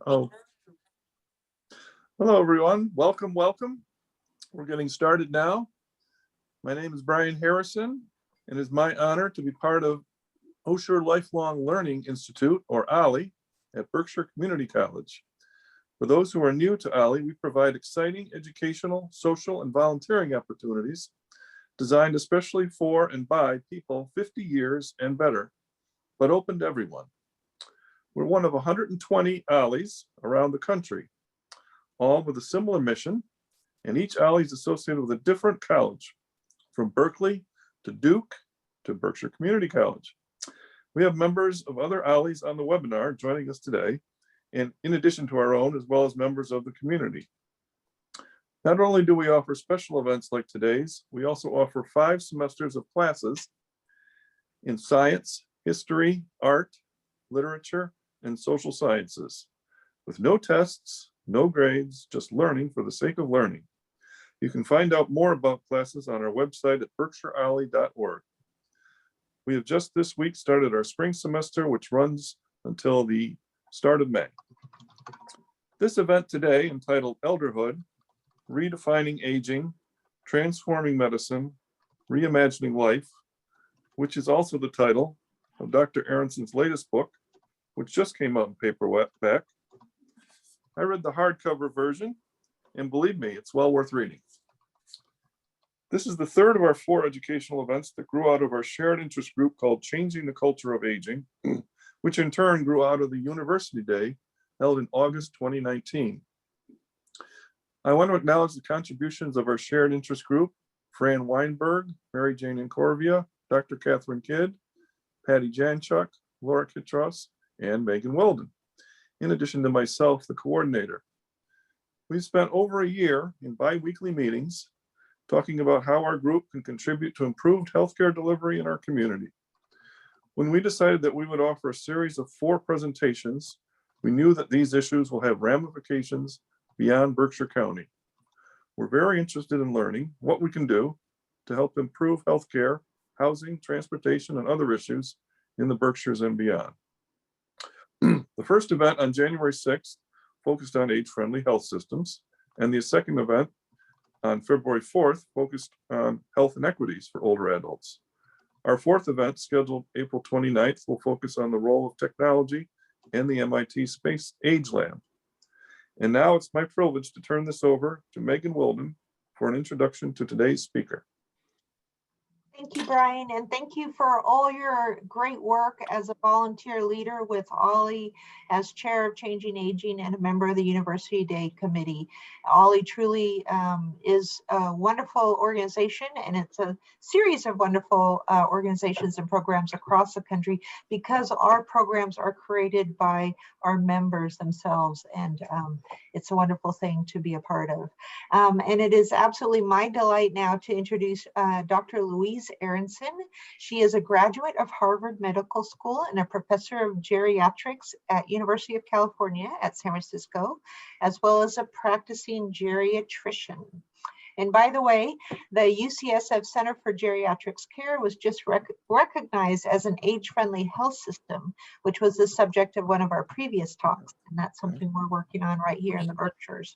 Oh, hello, everyone. Welcome, welcome. We're getting started now. My name is Brian Harrison, and it's my honor to be part of Osher Lifelong Learning Institute, or OLLI, at Berkshire Community College. For those who are new to OLLI, we provide exciting educational, social, and volunteering opportunities designed especially for and by people 50 years and better, but open to everyone. We're one of 120 OLLIs around the country, all with a similar mission, and each OLLI is associated with a different college, from Berkeley to Duke to Berkshire Community College. We have members of other OLLIs on the webinar joining us today, and in addition to our own, as well as members of the community. Not only do we offer special events like today's, we also offer 5 semesters of classes in science, history, art, literature, and social sciences, with no tests, no grades, just learning for the sake of learning. You can find out more about classes on our website at berkshireolli.org. We have just this week started our spring semester, which runs until the start of May. This event today, entitled Elderhood, Redefining Aging, Transforming Medicine, Reimagining Life, which is also the title of Dr. Aronson's latest book, which just came out in paperback. I read the hardcover version, and believe me, it's well worth reading. This is the third of our 4 educational events that grew out of our shared interest group called Changing the Culture of Aging, which in turn grew out of the University Day held in August 2019. I want to acknowledge the contributions of our shared interest group, Fran Weinberg, Mary Jane Incorvia, Dr. Catherine Kidd, Patty Janchuk, Laura Kitros, and Megan Weldon, in addition to myself, the coordinator. We've spent over a year in bi-weekly meetings talking about how our group can contribute to improved healthcare delivery in our community. When we decided that we would offer a series of 4 presentations, we knew that these issues will have ramifications beyond Berkshire County. We're very interested in learning what we can do to help improve healthcare, housing, transportation, and other issues in the Berkshires and beyond. The first event on January 6th focused on age-friendly health systems, and the second event on February 4th focused on health inequities for older adults. Our 4th event, scheduled April 29th, will focus on the role of technology and the MIT Space Age Lab. And now it's my privilege to turn this over to Megan Weldon for an introduction to today's speaker. Thank you, Brian, and thank you for all your great work as a volunteer leader with OLLI, as chair of Changing Aging and a member of the University Day Committee. OLLI truly is a wonderful organization, and it's a series of wonderful organizations and programs across the country because our programs are created by our members themselves, and it's a wonderful thing to be a part of. And it is absolutely my delight now to introduce Dr. Louise Aronson. She is a graduate of Harvard Medical School and a professor of geriatrics at University of California at San Francisco, as well as a practicing geriatrician. And by the way, the UCSF Center for Geriatrics Care was just recognized as an age-friendly health system, which was the subject of one of our previous talks. And that's something we're working on right here in the Berkshires.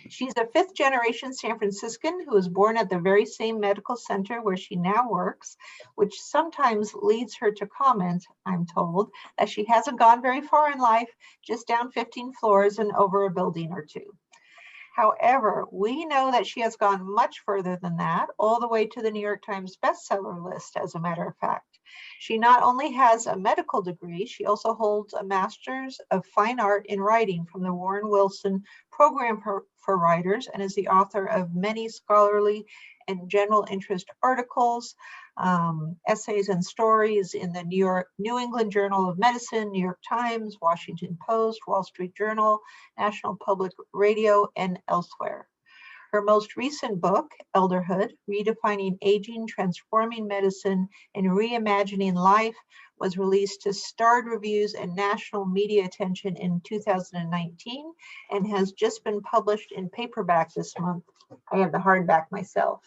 She's a 5th-generation San Franciscan who was born at the very same medical center where she now works, which sometimes leads her to comment, I'm told, that she hasn't gone very far in life, just down 15 floors and over a building or 2. However, we know that she has gone much further than that, all the way to the New York Times bestseller list, as a matter of fact. She not only has a medical degree, she also holds a Master's of Fine Art in Writing from the Warren Wilson Program for Writers, and is the author of many scholarly and general interest articles, essays and stories in the New England Journal of Medicine, New York Times, Washington Post, Wall Street Journal, National Public Radio, and elsewhere. Her most recent book, Elderhood, Redefining Aging, Transforming Medicine, and Reimagining Life, was released to starred reviews and national media attention in 2019 and has just been published in paperback this month. I have the hardback myself.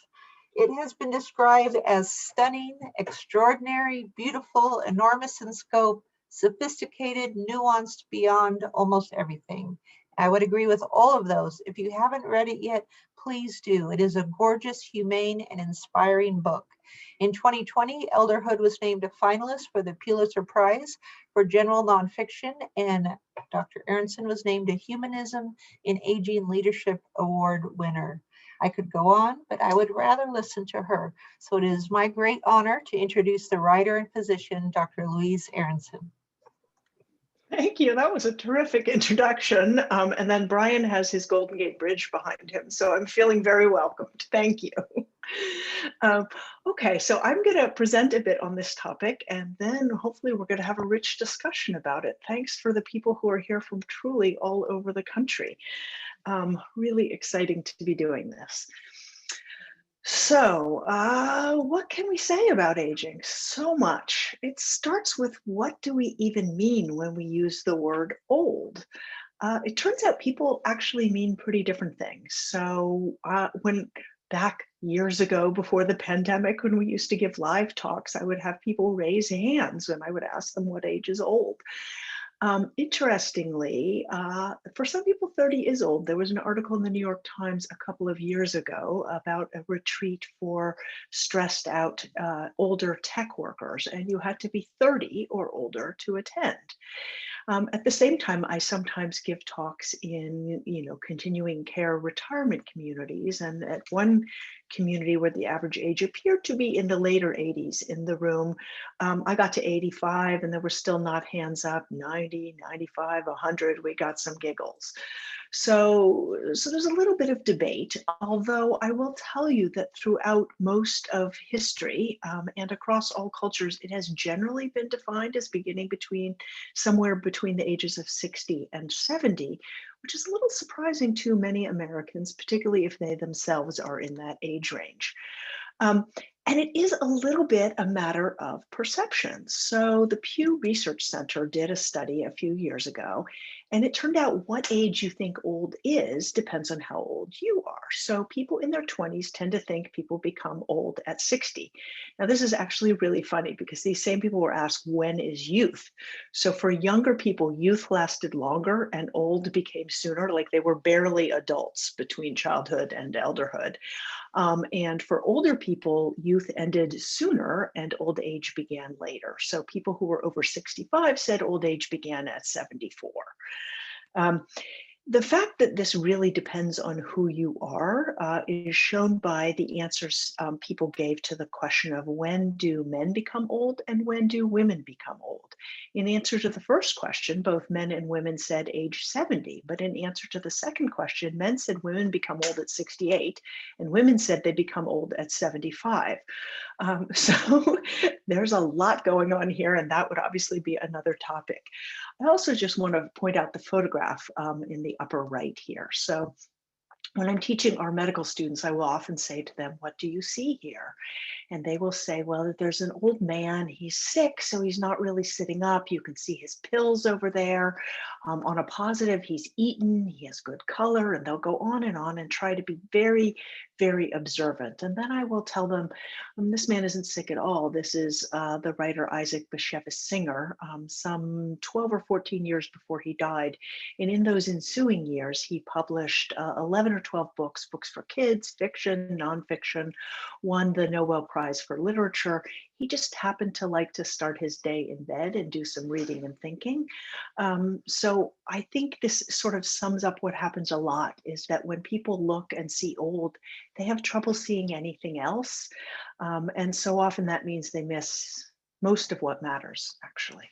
It has been described as stunning, extraordinary, beautiful, enormous in scope, sophisticated, nuanced beyond almost everything. I would agree with all of those. If you haven't read it yet, please do. It is a gorgeous, humane, and inspiring book. In 2020, Elderhood was named a finalist for the Pulitzer Prize for general nonfiction, and Dr. Aronson was named a Humanism in Aging Leadership Award winner. I could go on, but I would rather listen to her. So it is my great honor to introduce the writer and physician, Dr. Louise Aronson. Thank you. That was a terrific introduction. And then Brian has his Golden Gate Bridge behind him. So I'm feeling very welcomed. Thank you. Okay, so I'm going to present a bit on this topic, and then hopefully we're going to have a rich discussion about it. Thanks for the people who are here from truly all over the country. Really exciting to be doing this. So what can we say about aging? So much. It starts with, what do we even mean when we use the word old? It turns out people actually mean pretty different things. So when back years ago, before the pandemic, when we used to give live talks, I would have people raise hands when I would ask them what age is old. Interestingly, for some people, 30 is old. There was an article in the New York Times a couple of years ago about a retreat for stressed out older tech workers, and you had to be 30 or older to attend. At the same time, I sometimes give talks in, continuing care retirement communities, and at one community where the average age appeared to be in the later 80s in the room, I got to 85 and there were still not hands up. 90, 95, 100, we got some giggles. So there's a little bit of debate, although I will tell you that throughout most of history and across all cultures, it has generally been defined as beginning somewhere between the ages of 60 and 70, which is a little surprising to many Americans, particularly if they themselves are in that age range. And it is a little bit a matter of perception. So the Pew Research Center did a study a few years ago, and it turned out what age you think old is depends on how old you are. So people in their 20s tend to think people become old at 60. Now, this is actually really funny because these same people were asked, when is youth? So for younger people, youth lasted longer and old became sooner, like they were barely adults between childhood and elderhood. And for older people, youth ended sooner and old age began later. So people who were over 65 said old age began at 74. The fact that this really depends on who you are is shown by the answers people gave to the question of, when do men become old and when do women become old? In answer to the first question, both men and women said age 70, but in answer to the second question, men said women become old at 68 and women said they become old at 75. So there's a lot going on here, and that would obviously be another topic. I also just want to point out the photograph in the upper right here. So when I'm teaching our medical students, I will often say to them, what do you see here? And they will say, well, there's an old man, he's sick, so he's not really sitting up. You can see his pills over there. On a positive, he's eaten, he has good color, and they'll go on and try to be very, very observant. And then I will tell them, this man isn't sick at all. This is the writer Isaac Bashevis Singer, some 12 or 14 years before he died. And in those ensuing years, he published 11 or 12 books for kids, fiction, nonfiction, won the Nobel Prize for Literature. He just happened to like to start his day in bed and do some reading and thinking. So I think this sort of sums up what happens a lot, is that when people look and see old, they have trouble seeing anything else. And so often that means they miss most of what matters, actually.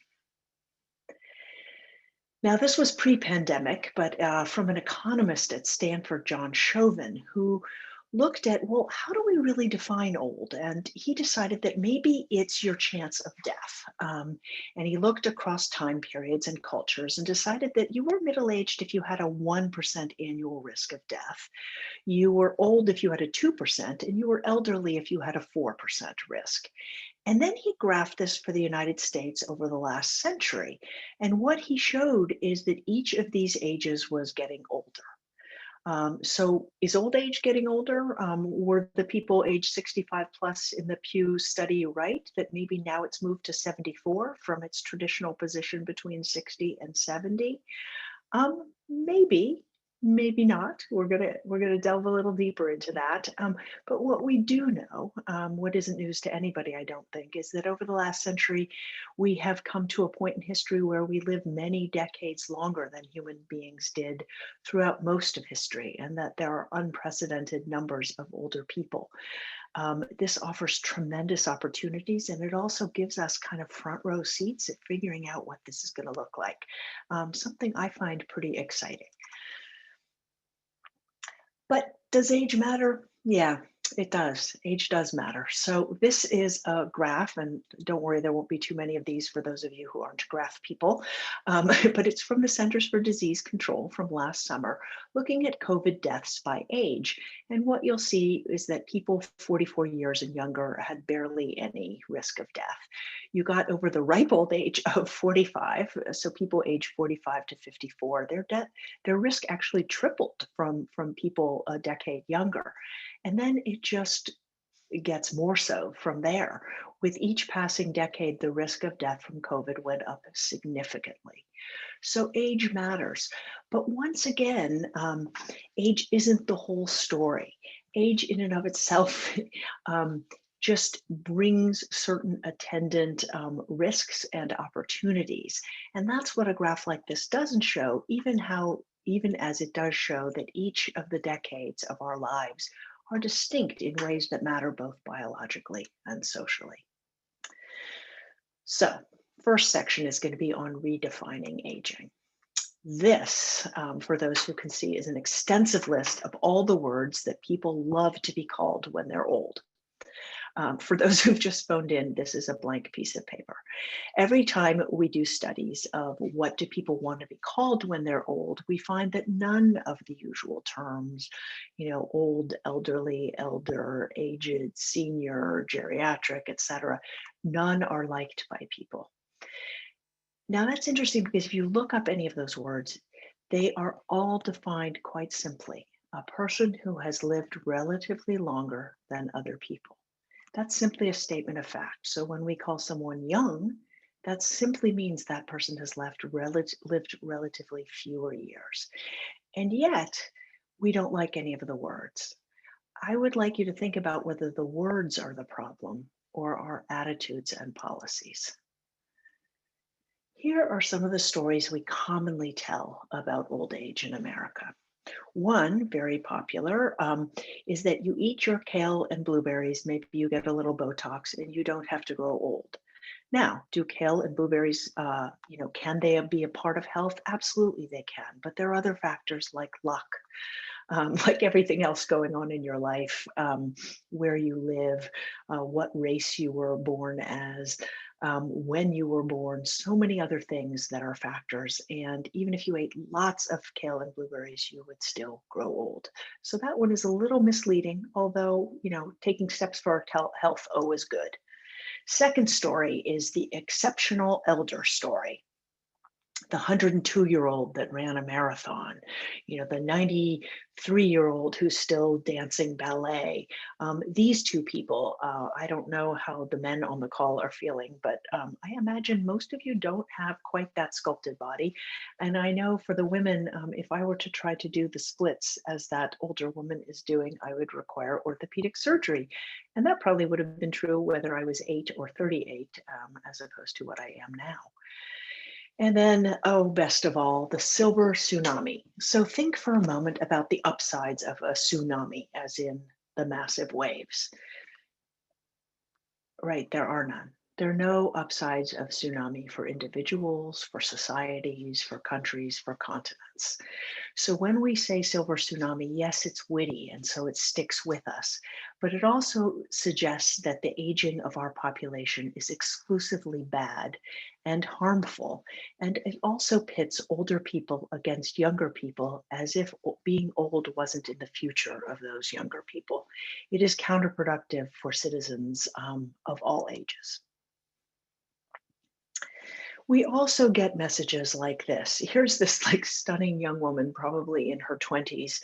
Now, this was pre-pandemic, but from an economist at Stanford, John Chauvin, who looked at, well, how do we really define old? And he decided that maybe it's your chance of death. And he looked across time periods and cultures and decided that you were middle-aged if you had a 1% annual risk of death. You were old if you had a 2%, and you were elderly if you had a 4% risk. And then he graphed this for the United States over the last century. And what he showed is that each of these ages was getting older. So is old age getting older? Were the people age 65 plus in the Pew study right that maybe now it's moved to 74 from its traditional position between 60 and 70? Maybe, maybe not. We're gonna delve a little deeper into that. But what we do know, what isn't news to anybody, I don't think, is that over the last century, we have come to a point in history where we live many decades longer than human beings did throughout most of history, and that there are unprecedented numbers of older people. This offers tremendous opportunities, and it also gives us kind of front row seats at figuring out what this is going to look like. Something I find pretty exciting. But does age matter? Yeah, it does. Age does matter. So this is a graph, and don't worry, there won't be too many of these for those of you who aren't graph people, but it's from the Centers for Disease Control from last summer, looking at COVID deaths by age. And what you'll see is that people 44 years and younger had barely any risk of death. You got over the ripe old age of 45, so people age 45 to 54, their risk actually tripled from people a decade younger. And then it just gets more so from there. With each passing decade, the risk of death from COVID went up significantly. So age matters. But once again, age isn't the whole story. Age in and of itself just brings certain attendant risks and opportunities. And that's what a graph like this doesn't show, even as it does show that each of the decades of our lives are distinct in ways that matter both biologically and socially. So, first section is going to be on redefining aging. This, for those who can see, is an extensive list of all the words that people love to be called when they're old. For those who've just phoned in, this is a blank piece of paper. Every time we do studies of what do people want to be called when they're old, we find that none of the usual terms, old, elderly, elder, aged, senior, geriatric, etc., none are liked by people. Now that's interesting because if you look up any of those words, they are all defined quite simply: a person who has lived relatively longer than other people. That's simply a statement of fact. So when we call someone young, that simply means that person has lived relatively fewer years. And yet, we don't like any of the words. I would like you to think about whether the words are the problem or our attitudes and policies. Here are some of the stories we commonly tell about old age in America. One, very popular, is that you eat your kale and blueberries, maybe you get a little Botox and you don't have to grow old. Now, do kale and blueberries, can they be a part of health? Absolutely they can, but there are other factors like luck, like everything else going on in your life, where you live, what race you were born as, when you were born, so many other things that are factors. And even if you ate lots of kale and blueberries, you would still grow old. So that one is a little misleading, although, taking steps for our health always good. Second story is the exceptional elder story. The 102-year-old that ran a marathon, the 93-year-old who's still dancing ballet. These two people, I don't know how the men on the call are feeling, but I imagine most of you don't have quite that sculpted body. And I know for the women, if I were to try to do the splits as that older woman is doing, I would require orthopedic surgery. And that probably would have been true whether I was 8 or 38, as opposed to what I am now. And then, best of all, the silver tsunami. So think for a moment about the upsides of a tsunami, as in the massive waves. Right, there are none. There are no upsides of tsunami for individuals, for societies, for countries, for continents. So when we say silver tsunami, yes, it's witty, and so it sticks with us. But it also suggests that the aging of our population is exclusively bad and harmful. And it also pits older people against younger people as if being old wasn't in the future of those younger people. It is counterproductive for citizens of all ages. We also get messages like this. Here's this like stunning young woman, probably in her 20s,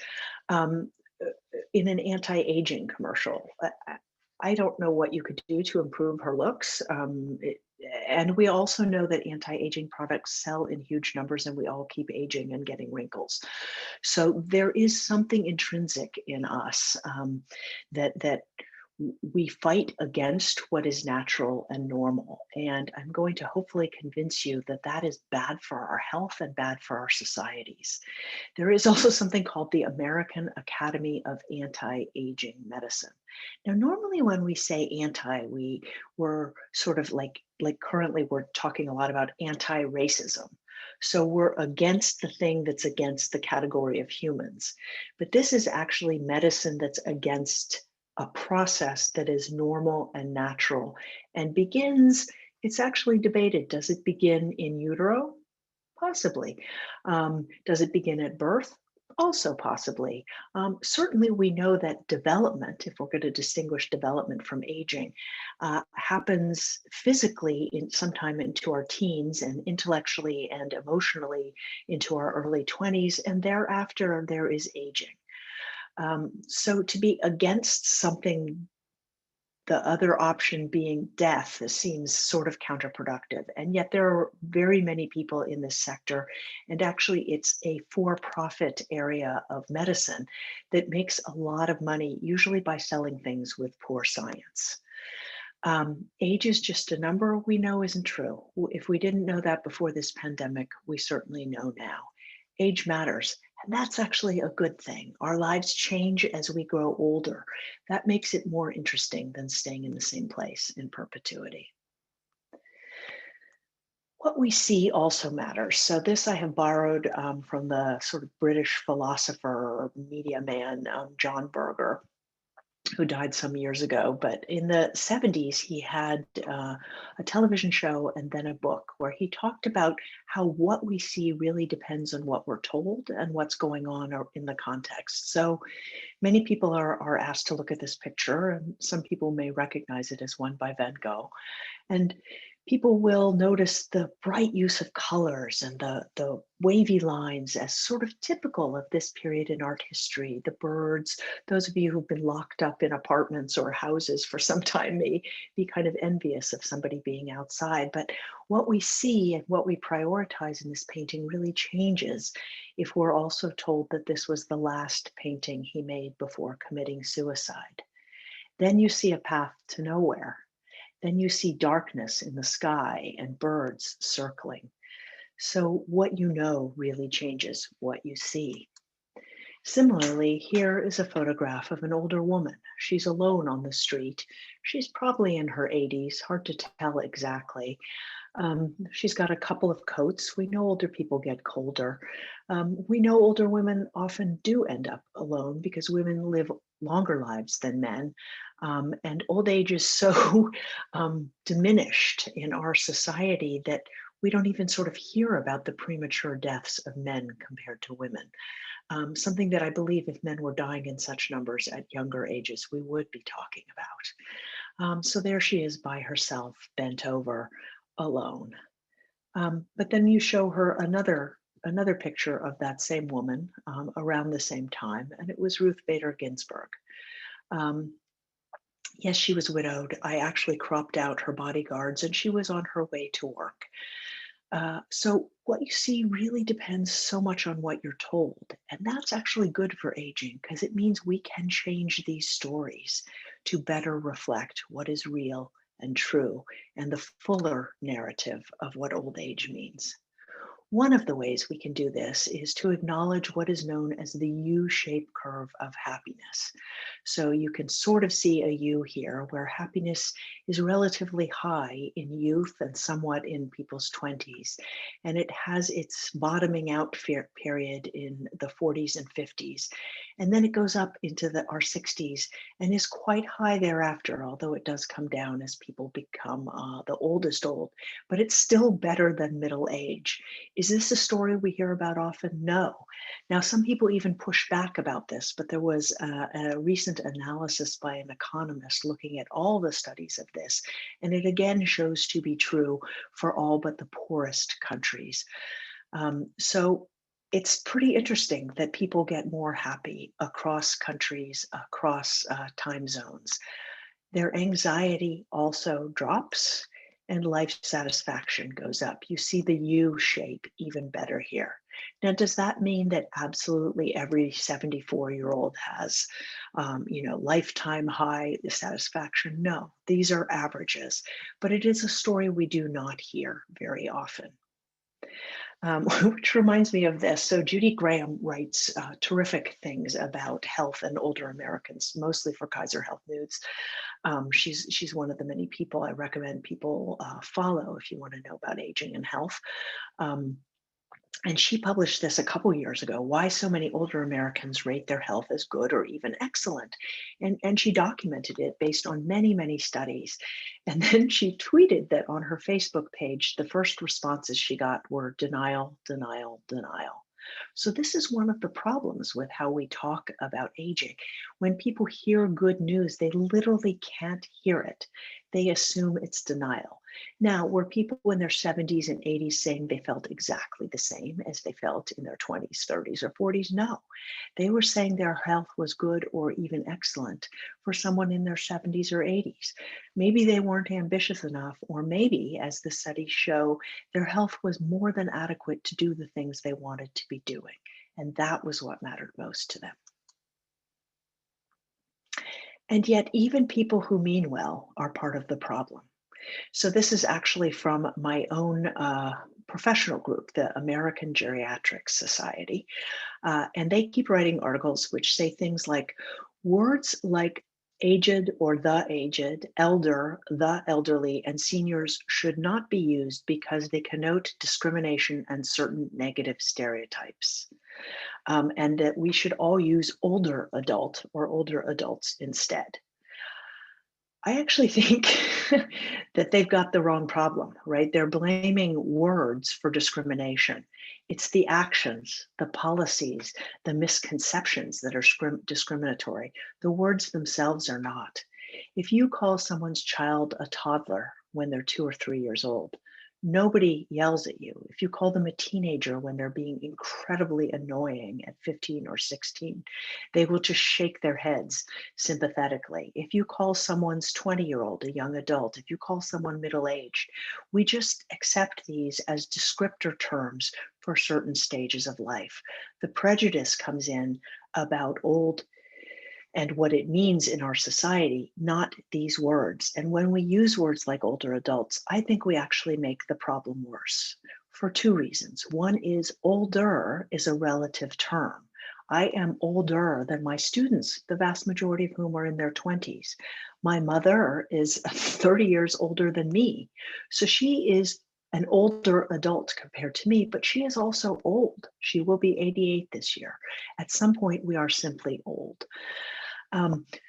um, in an anti-aging commercial. I don't know what you could do to improve her looks. And we also know that anti-aging products sell in huge numbers, and we all keep aging and getting wrinkles. So there is something intrinsic in us, that we fight against what is natural and normal. And I'm going to hopefully convince you that that is bad for our health and bad for our societies. There is also something called the American Academy of Anti-Aging Medicine. Now, normally when we say anti, we're sort of like currently we're talking a lot about anti-racism. So we're against the thing that's against the category of humans. But this is actually medicine that's against a process that is normal and natural and begins, it's actually debated. Does it begin in utero? Possibly. Does it begin at birth? Also possibly. Certainly we know that development, if we're going to distinguish development from aging, happens physically in sometime into our teens, and intellectually and emotionally into our early 20s, and thereafter there is aging. So to be against something, the other option being death, seems sort of counterproductive. And yet there are very many people in this sector, and actually it's a for-profit area of medicine that makes a lot of money, usually by selling things with poor science. Age is just a number. We know isn't true. If we didn't know that before this pandemic, we certainly know now. Age matters, and that's actually a good thing. Our lives change as we grow older. That makes it more interesting than staying in the same place in perpetuity. What we see also matters. So this I have borrowed from the sort of British philosopher or media man, John Berger, who died some years ago. But in the 70s, he had a television show and then a book where he talked about how what we see really depends on what we're told and what's going on in the context. So many people are asked to look at this picture, and some people may recognize it as one by Van Gogh. And people will notice the bright use of colors and the wavy lines as sort of typical of this period in art history. The birds, those of you who've been locked up in apartments or houses for some time may be kind of envious of somebody being outside. But what we see and what we prioritize in this painting really changes if we're also told that this was the last painting he made before committing suicide. Then you see a path to nowhere. Then you see darkness in the sky and birds circling. So what you know really changes what you see. Similarly, here is a photograph of an older woman. She's alone on the street. She's probably in her 80s, hard to tell exactly. She's got a couple of coats. We know older people get colder. We know older women often do end up alone because women live longer lives than men. And old age is so diminished in our society that we don't even sort of hear about the premature deaths of men compared to women. Something that I believe if men were dying in such numbers at younger ages, we would be talking about. So there she is by herself, bent over, alone. But then you show her another picture of that same woman around the same time, and it was Ruth Bader Ginsburg. Yes, she was widowed. I actually cropped out her bodyguards, and she was on her way to work. So what you see really depends so much on what you're told. And that's actually good for aging because it means we can change these stories to better reflect what is real and true and the fuller narrative of what old age means. One of the ways we can do this is to acknowledge what is known as the U-shaped curve of happiness. So you can sort of see a U here where happiness is relatively high in youth and somewhat in people's 20s. And it has its bottoming out period in the 40s and 50s. And then it goes up into our 60s and is quite high thereafter, although it does come down as people become the oldest old. But it's still better than middle age. Is this a story we hear about often? No. Now, some people even push back about this, but there was a recent analysis by an economist looking at all the studies of this, and it again shows to be true for all but the poorest countries. So it's pretty interesting that people get more happy across countries, across time zones. Their anxiety also drops and life satisfaction goes up. You see the U shape even better here. Now, does that mean that absolutely every 74-year-old has, lifetime high satisfaction? No, these are averages, but it is a story we do not hear very often. Which reminds me of this. So Judy Graham writes terrific things about health and older Americans, mostly for Kaiser Health News. She's one of the many people I recommend people follow if you want to know about aging and health. And she published this a couple years ago, why so many older Americans rate their health as good or even excellent. And she documented it based on many, many studies. And then she tweeted that on her Facebook page, the first responses she got were denial, denial, denial. So this is one of the problems with how we talk about aging. When people hear good news, they literally can't hear it. They assume it's denial. Now, were people in their 70s and 80s saying they felt exactly the same as they felt in their 20s, 30s, or 40s? No. They were saying their health was good or even excellent for someone in their 70s or 80s. Maybe they weren't ambitious enough, or maybe, as the studies show, their health was more than adequate to do the things they wanted to be doing. And that was what mattered most to them. And yet, even people who mean well are part of the problem. So this is actually from my own professional group, the American Geriatric Society. And they keep writing articles which say things like, words like aged or the aged, elder, the elderly, and seniors should not be used because they connote discrimination and certain negative stereotypes. And that we should all use older adult or older adults instead. I actually think that they've got the wrong problem, right? They're blaming words for discrimination. It's the actions, the policies, the misconceptions that are discriminatory. The words themselves are not. If you call someone's child a toddler when they're 2 or 3 years old, nobody yells at you. If you call them a teenager when they're being incredibly annoying at 15 or 16, they will just shake their heads sympathetically. If you call someone's 20-year-old a young adult, if you call someone middle-aged, we just accept these as descriptor terms for certain stages of life. The prejudice comes in about old and what it means in our society, not these words. And when we use words like older adults, I think we actually make the problem worse for 2 reasons. One is older is a relative term. I am older than my students, the vast majority of whom are in their 20s. My mother is 30 years older than me. So she is an older adult compared to me, but she is also old. She will be 88 this year. At some point, we are simply old.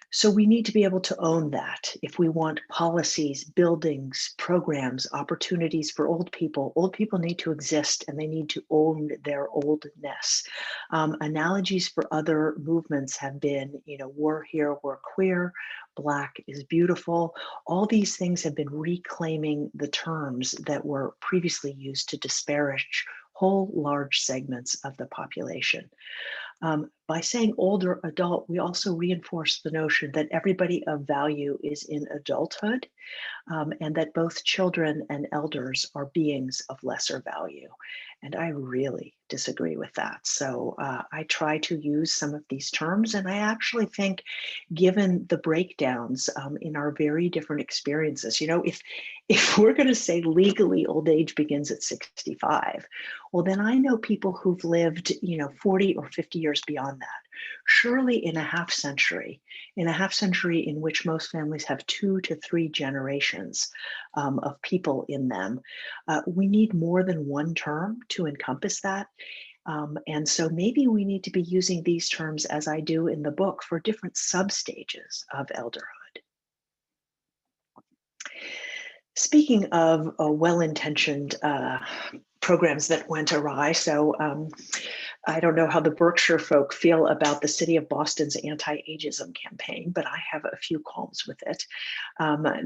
So we need to be able to own that. If we want policies, buildings, programs, opportunities for old people need to exist and they need to own their oldness. Analogies for other movements have been, we're here, we're queer, Black is beautiful. All these things have been reclaiming the terms that were previously used to disparage whole large segments of the population. By saying older adult, we also reinforce the notion that everybody of value is in adulthood, and that both children and elders are beings of lesser value. And I really disagree with that. So I try to use some of these terms, and I actually think, given the breakdowns in our very different experiences, if we're going to say legally old age begins at 65, well, then I know people who've lived, 40 or 50 years beyond that. Surely in a half century in which most families have 2 to 3 generations of people in them, we need more than one term to encompass that. And so maybe we need to be using these terms, as I do in the book, for different substages of elderhood. Speaking of well-intentioned programs that went awry. So I don't know how the Berkshire folk feel about the city of Boston's anti-ageism campaign, but I have a few qualms with it.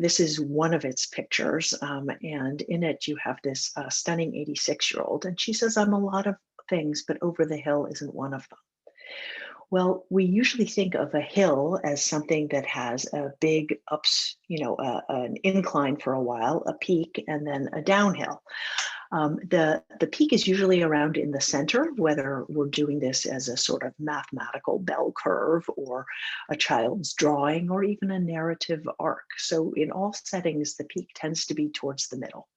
This is one of its pictures, and in it you have this stunning 86-year-old, and she says, "I'm a lot of things, but over the hill isn't one of them." Well, we usually think of a hill as something that has a big ups, an incline for a while, a peak, and then a downhill. The peak is usually around in the center, whether we're doing this as a sort of mathematical bell curve or a child's drawing or even a narrative arc. So in all settings, the peak tends to be towards the middle.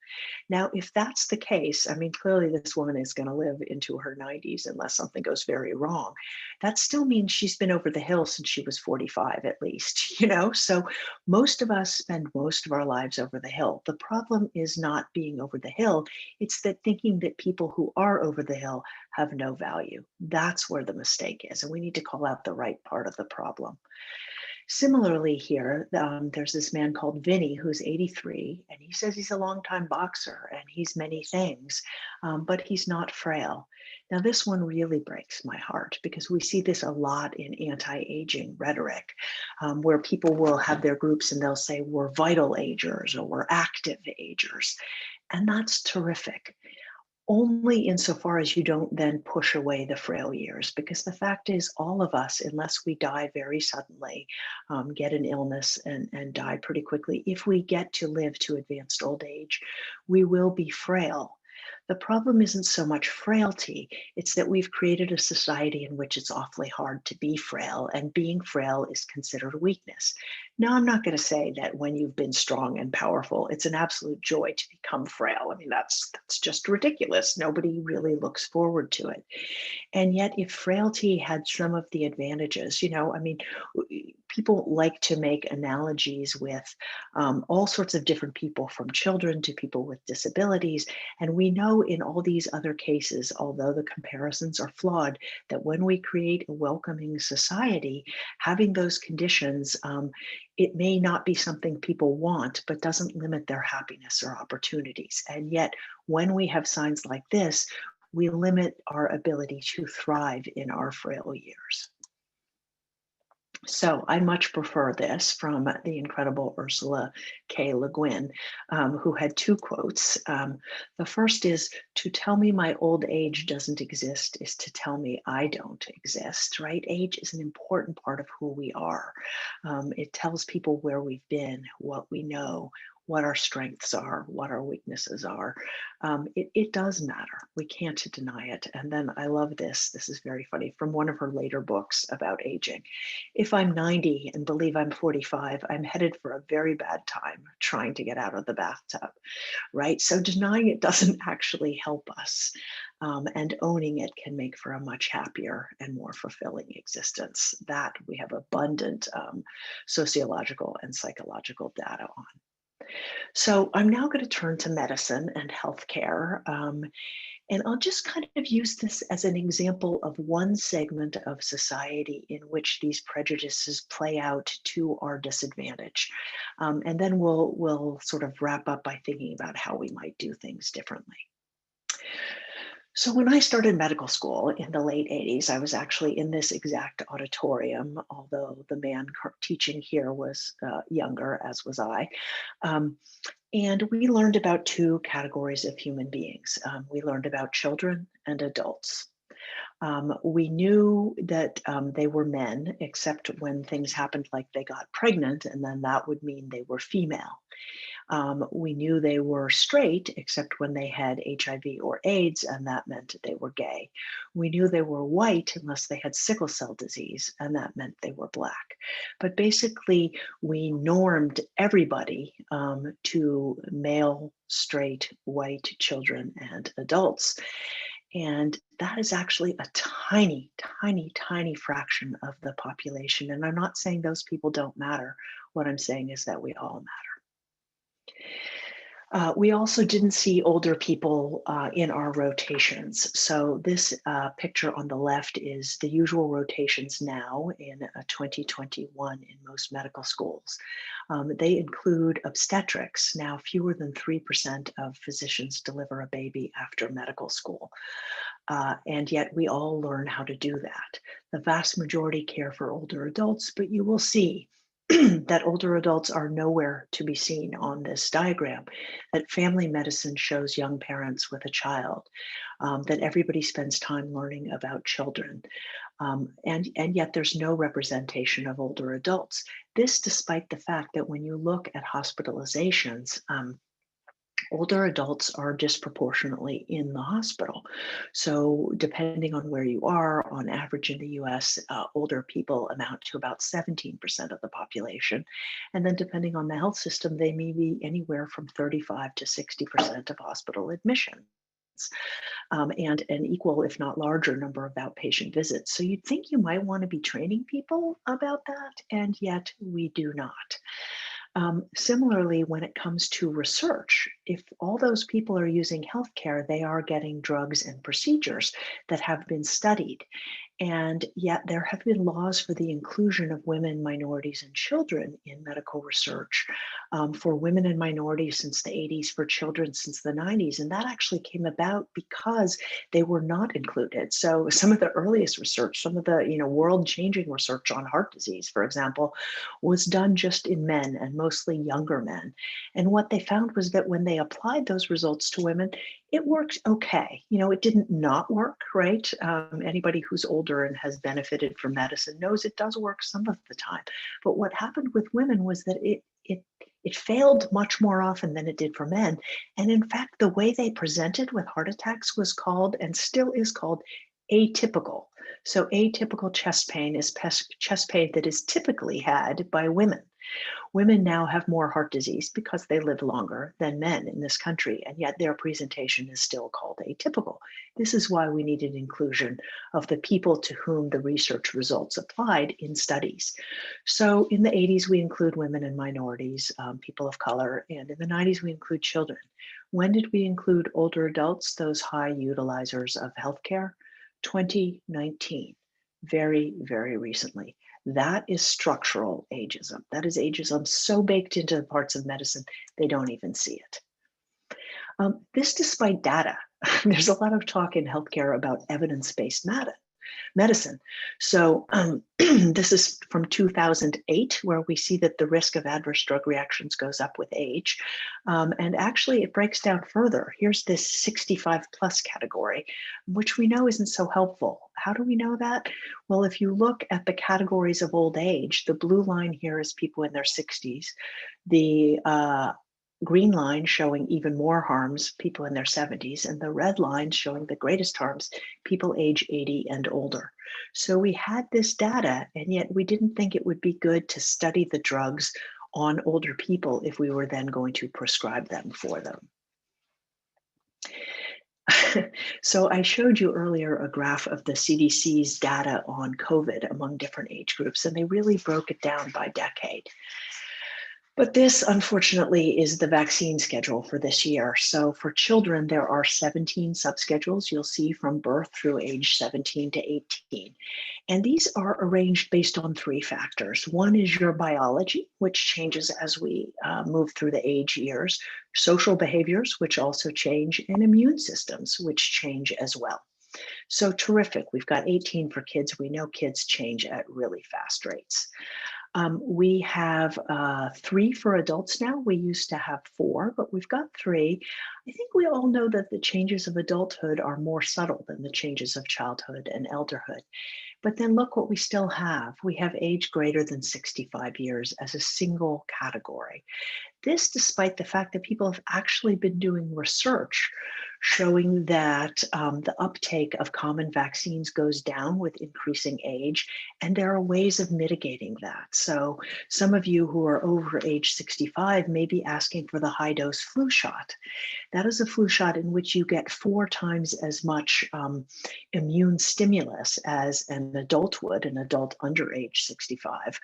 Now, if that's the case, I mean, clearly this woman is going to live into her 90s unless something goes very wrong. That still means she's been over the hill since she was 45 at least, So most of us spend most of our lives over the hill. The problem is not being over the hill. It's that thinking that people who are over the hill have no value. That's where the mistake is. And we need to call out the right part of the problem. Similarly here, there's this man called Vinny who's 83, and he says he's a longtime boxer and he's many things, but he's not frail. Now, this one really breaks my heart because we see this a lot in anti-aging rhetoric, where people will have their groups and they'll say, we're vital agers or we're active agers. And that's terrific. Only insofar as you don't then push away the frail years, because the fact is all of us, unless we die very suddenly, get an illness and die pretty quickly, if we get to live to advanced old age, we will be frail. The problem isn't so much frailty, it's that we've created a society in which it's awfully hard to be frail, and being frail is considered a weakness. Now, I'm not going to say that when you've been strong and powerful, it's an absolute joy to become frail. I mean, that's just ridiculous. Nobody really looks forward to it. And yet, if frailty had some of the advantages, people like to make analogies with all sorts of different people, from children to people with disabilities. And we know in all these other cases, although the comparisons are flawed, that when we create a welcoming society, having those conditions, it may not be something people want, but doesn't limit their happiness or opportunities. And yet, when we have signs like this, we limit our ability to thrive in our frail years. So I much prefer this from the incredible Ursula K. Le Guin, who had two quotes. The first is, "To tell me my old age doesn't exist is to tell me I don't exist," right? Age is an important part of who we are. It tells people where we've been, what we know, what our strengths are, what our weaknesses are. It does matter. We can't deny it. And then I love this. This is very funny, from one of her later books about aging. "If I'm 90 and believe I'm 45, I'm headed for a very bad time trying to get out of the bathtub," right? So denying it doesn't actually help us. And owning it can make for a much happier and more fulfilling existence. That we have abundant sociological and psychological data on. So I'm now going to turn to medicine and healthcare. And I'll just kind of use this as an example of one segment of society in which these prejudices play out to our disadvantage. And then we'll sort of wrap up by thinking about how we might do things differently. So when I started medical school in the late 80s, I was actually in this exact auditorium, although the man teaching here was younger, as was I. And we learned about two categories of human beings. We learned about children and adults. We knew that they were men, except when things happened like they got pregnant, and then that would mean they were female. We knew they were straight, except when they had HIV or AIDS, and that meant they were gay. We knew they were white unless they had sickle cell disease, and that meant they were Black. But basically, we normed everybody to male, straight, white children and adults. And that is actually a tiny, tiny, tiny fraction of the population. And I'm not saying those people don't matter. What I'm saying is that we all matter. We also didn't see older people in our rotations. So this picture on the left is the usual rotations now in 2021 in most medical schools. They include obstetrics. Now, fewer than 3% of physicians deliver a baby after medical school. And yet we all learn how to do that. The vast majority care for older adults, but you will see that older adults are nowhere to be seen on this diagram, that family medicine shows young parents with a child, that everybody spends time learning about children. And yet there's no representation of older adults. This despite the fact that when you look at hospitalizations, older adults are disproportionately in the hospital. So depending on where you are, on average in the US, older people amount to about 17% of the population. And then depending on the health system, they may be anywhere from 35 to 60% of hospital admissions. And an equal, if not larger, number of outpatient visits. So you'd think you might want to be training people about that, and yet we do not. Similarly, when it comes to research, if all those people are using healthcare, they are getting drugs and procedures that have been studied. And yet there have been laws for the inclusion of women, minorities, and children in medical research, for women and minorities since the 80s, for children since the 90s. And that actually came about because they were not included. So some of the earliest research, some of the world-changing research on heart disease, for example, was done just in men and mostly younger men. And what they found was that when they applied those results to women, it worked okay. It didn't not work, right? Anybody who's older and has benefited from medicine knows it does work some of the time. But what happened with women was that it failed much more often than it did for men. And in fact, the way they presented with heart attacks was called, and still is called, atypical. So atypical chest pain is chest pain that is typically had by women. Women now have more heart disease because they live longer than men in this country, and yet their presentation is still called atypical. This is why we needed inclusion of the people to whom the research results applied in studies. So in the 80s, we include women and minorities, people of color, and in the 90s, we include children. When did we include older adults, those high utilizers of healthcare? 2019, very, very recently. That is structural ageism. That is ageism so baked into the parts of medicine, they don't even see it. This despite data. There's a lot of talk in healthcare about evidence-based medicine. So this is from 2008, where we see that the risk of adverse drug reactions goes up with age. And actually it breaks down further. Here's this 65 plus category, which we know isn't so helpful. How do we know that? Well, if you look at the categories of old age, the blue line here is people in their 60s. The green line showing even more harms, people in their 70s, and the red line showing the greatest harms, people age 80 and older. So we had this data, and yet we didn't think it would be good to study the drugs on older people if we were then going to prescribe them for them. So I showed you earlier a graph of the CDC's data on COVID among different age groups, and they really broke it down by decade. But this, unfortunately, is the vaccine schedule for this year. So for children, there are 17 subschedules you'll see from birth through age 17 to 18. And these are arranged based on three factors. One is your biology, which changes as we move through the age years, social behaviors, which also change, and immune systems, which change as well. So terrific. We've got 18 for kids. We know kids change at really fast rates. We have 3 for adults now. We used to have 4, but we've got 3. I think we all know that the changes of adulthood are more subtle than the changes of childhood and elderhood. But then look what we still have. We have age greater than 65 years as a single category. This despite the fact that people have actually been doing research showing that the uptake of common vaccines goes down with increasing age, and there are ways of mitigating that. So some of you who are over age 65 may be asking for the high-dose flu shot. That is a flu shot in which you get 4 times as much immune stimulus as an adult would, an adult under age 65.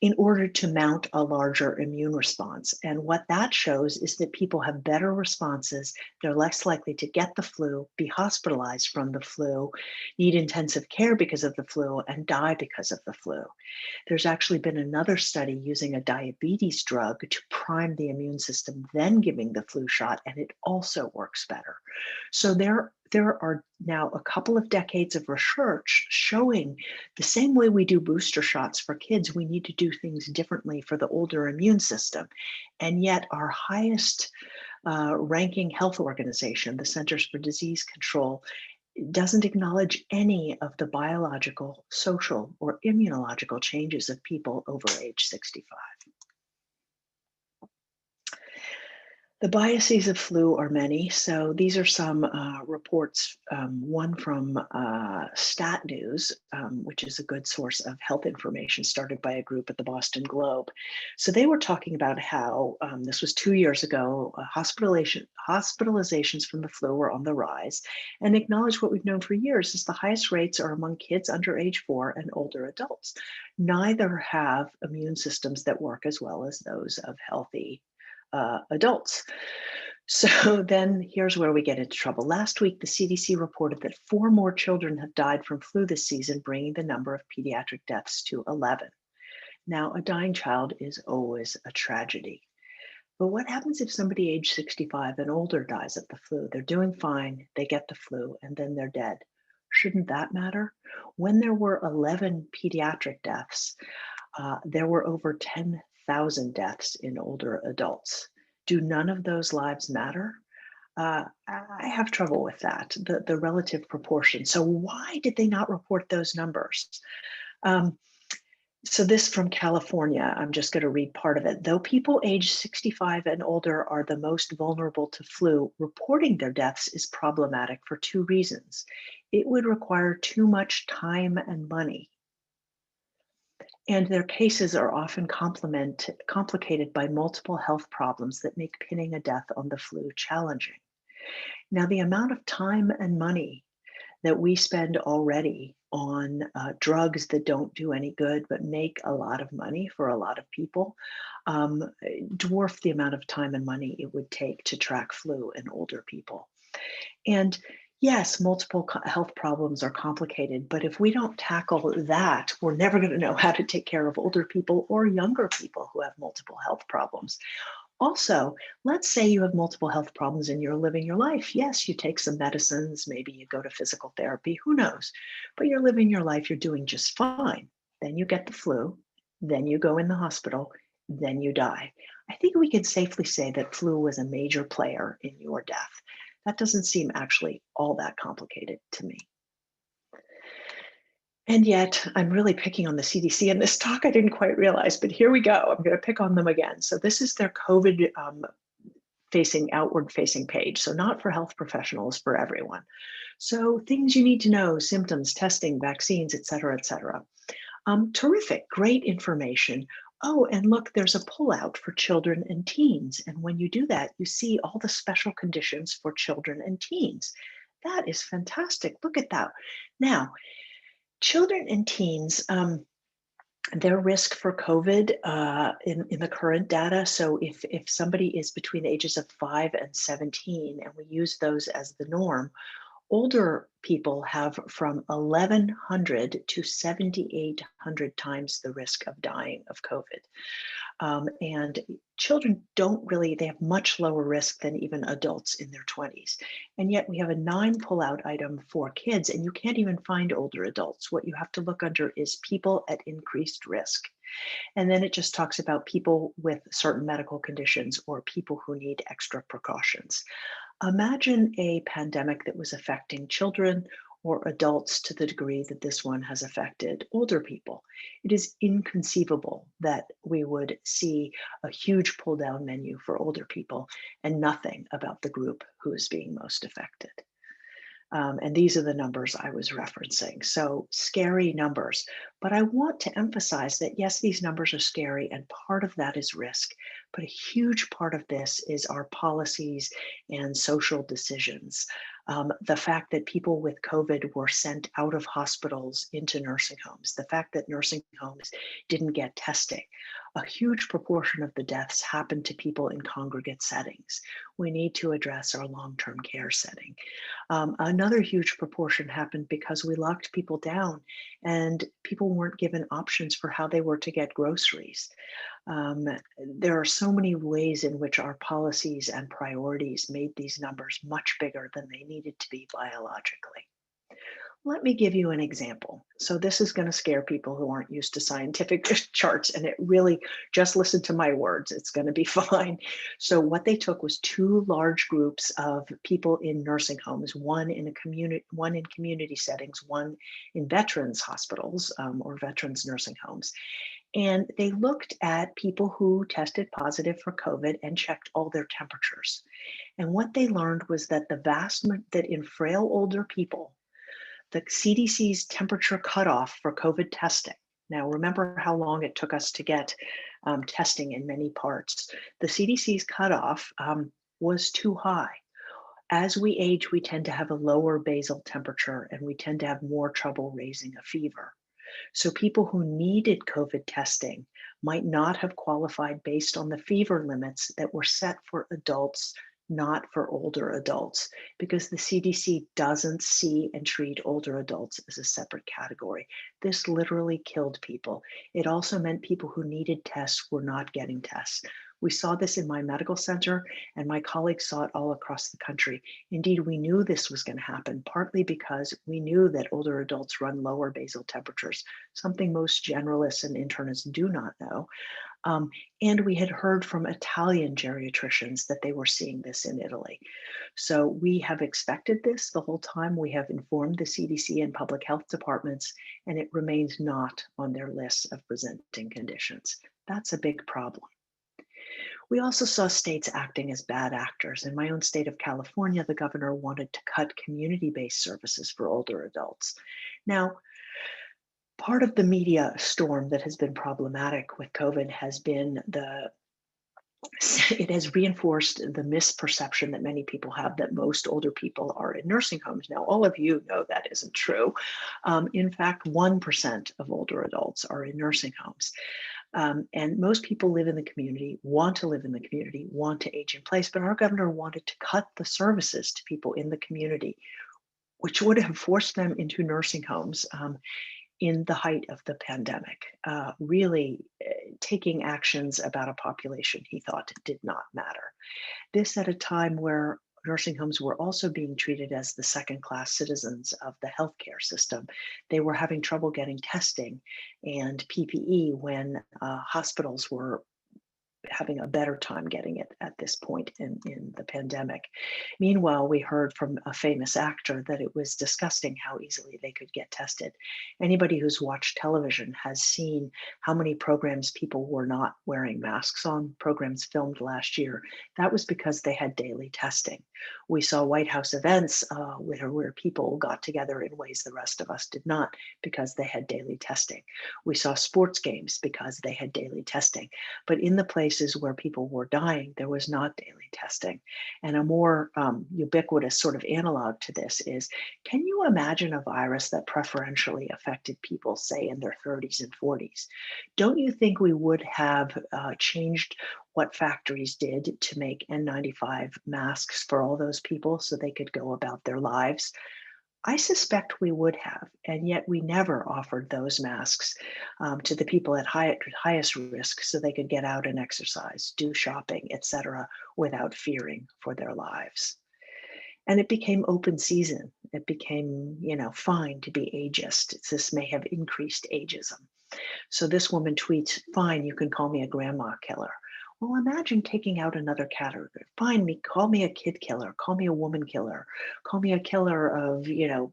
in order to mount a larger immune response. And what that shows is that people have better responses. They're less likely to get the flu, be hospitalized from the flu, need intensive care because of the flu, and die because of the flu. There's actually been another study using a diabetes drug to prime the immune system, then giving the flu shot, and it also works better. So there are now a couple of decades of research showing the same way we do booster shots for kids, we need to do things differently for the older immune system. And yet our highest ranking health organization, the Centers for Disease Control, doesn't acknowledge any of the biological, social, or immunological changes of people over age 65. The biases of flu are many. So these are some reports, one from Stat News, which is a good source of health information started by a group at the Boston Globe. So they were talking about how, this was 2 years ago, hospitalizations from the flu were on the rise, and acknowledged what we've known for years is the highest rates are among kids under age 4 and older adults. Neither have immune systems that work as well as those of healthy adults. So then here's where we get into trouble. Last week, the CDC reported that 4 more children have died from flu this season, bringing the number of pediatric deaths to 11. Now, a dying child is always a tragedy. But what happens if somebody age 65 and older dies of the flu? They're doing fine, they get the flu, and then they're dead. Shouldn't that matter? When there were 11 pediatric deaths, there were over 10,000 deaths in older adults. Do none of those lives matter? I have trouble with that, the relative proportion. So why did they not report those numbers? So this from California, I'm just going to read part of it. Though people age 65 and older are the most vulnerable to flu, reporting their deaths is problematic for 2 reasons. It would require too much time and money, and their cases are often complicated by multiple health problems that make pinning a death on the flu challenging. Now, the amount of time and money that we spend already on drugs that don't do any good but make a lot of money for a lot of people dwarf the amount of time and money it would take to track flu in older people. And yes, multiple health problems are complicated, but if we don't tackle that, we're never going to know how to take care of older people or younger people who have multiple health problems. Also, let's say you have multiple health problems and you're living your life. Yes, you take some medicines, maybe you go to physical therapy, who knows? But you're living your life, you're doing just fine. Then you get the flu, then you go in the hospital, then you die. I think we can safely say that flu was a major player in your death. That doesn't seem actually all that complicated to me. And yet I'm really picking on the CDC in this talk. I didn't quite realize, but here we go. I'm going to pick on them again. So this is their COVID outward facing page. So not for health professionals, for everyone. So things you need to know, symptoms, testing, vaccines, et cetera, et cetera. Terrific, great information. Oh, and look, there's a pullout for children and teens. And when you do that, you see all the special conditions for children and teens. That is fantastic. Look at that. Now, children and teens, their risk for COVID in the current data. So if somebody is between the ages of 5 and 17, and we use those as the norm, older people have from 1,100 to 7,800 times the risk of dying of COVID. And children they have much lower risk than even adults in their 20s. And yet we have a 9 pullout item for kids, and you can't even find older adults. What you have to look under is people at increased risk. And then it just talks about people with certain medical conditions or people who need extra precautions. Imagine a pandemic that was affecting children or adults to the degree that this one has affected older people. It is inconceivable that we would see a huge pull down menu for older people and nothing about the group who is being most affected. And these are the numbers I was referencing. So scary numbers, but I want to emphasize that yes, these numbers are scary and part of that is risk, but a huge part of this is our policies and social decisions. The fact that people with COVID were sent out of hospitals into nursing homes, the fact that nursing homes didn't get testing. A huge proportion of the deaths happened to people in congregate settings. We need to address our long-term care setting. Another huge proportion happened because we locked people down and people weren't given options for how they were to get groceries. Um, there are so many ways in which our policies and priorities made these numbers much bigger than they needed to be biologically. Let me give you an example. So this is going to scare people who aren't used to scientific charts, and it really, just listen to my words, it's going to be fine. So what they took was two large groups of people in nursing homes, one in community settings, one in veterans hospitals or veterans nursing homes. And they looked at people who tested positive for COVID and checked all their temperatures. And what they learned was that that in frail older people, the CDC's temperature cutoff for COVID testing. Now, remember how long it took us to get testing in many parts. The CDC's cutoff was too high. As we age, we tend to have a lower basal temperature and we tend to have more trouble raising a fever. So people who needed COVID testing might not have qualified based on the fever limits that were set for adults, not for older adults, because the CDC doesn't see and treat older adults as a separate category. This literally killed people. It also meant people who needed tests were not getting tests. We saw this in my medical center, and my colleagues saw it all across the country. Indeed, we knew this was going to happen, partly because we knew that older adults run lower basal temperatures, something most generalists and internists do not know. And we had heard from Italian geriatricians that they were seeing this in Italy. So we have expected this the whole time. We have informed the CDC and public health departments, and it remains not on their list of presenting conditions. That's a big problem. We also saw states acting as bad actors. In my own state of California, the governor wanted to cut community-based services for older adults. Now, part of the media storm that has been problematic with COVID has been it has reinforced the misperception that many people have that most older people are in nursing homes. Now, all of you know that isn't true. In fact, 1% of older adults are in nursing homes. And most people live in the community, want to live in the community, want to age in place, but our governor wanted to cut the services to people in the community, which would have forced them into nursing homes in the height of the pandemic, really taking actions about a population he thought did not matter. This at a time where nursing homes were also being treated as the second-class citizens of the healthcare system. They were having trouble getting testing and PPE when hospitals were having a better time getting it at this point in the pandemic. Meanwhile, we heard from a famous actor that it was disgusting how easily they could get tested. Anybody who's watched television has seen how many programs people were not wearing masks on, programs filmed last year. That was because they had daily testing. We saw White House events where people got together in ways the rest of us did not because they had daily testing. We saw sports games because they had daily testing. But in the places where people were dying, there was not daily testing. And a more ubiquitous sort of analog to this is, can you imagine a virus that preferentially affected people, say, in their 30s and 40s? Don't you think we would have changed what factories did to make N95 masks for all those people so they could go about their lives? I suspect we would have, and yet we never offered those masks to the people at highest risk so they could get out and exercise, do shopping, etc., without fearing for their lives. And it became open season. It became, fine to be ageist. This may have increased ageism. So this woman tweets, "Fine, you can call me a grandma killer." Well, imagine taking out another category. Fine, call me a kid killer, call me a woman killer, call me a killer of,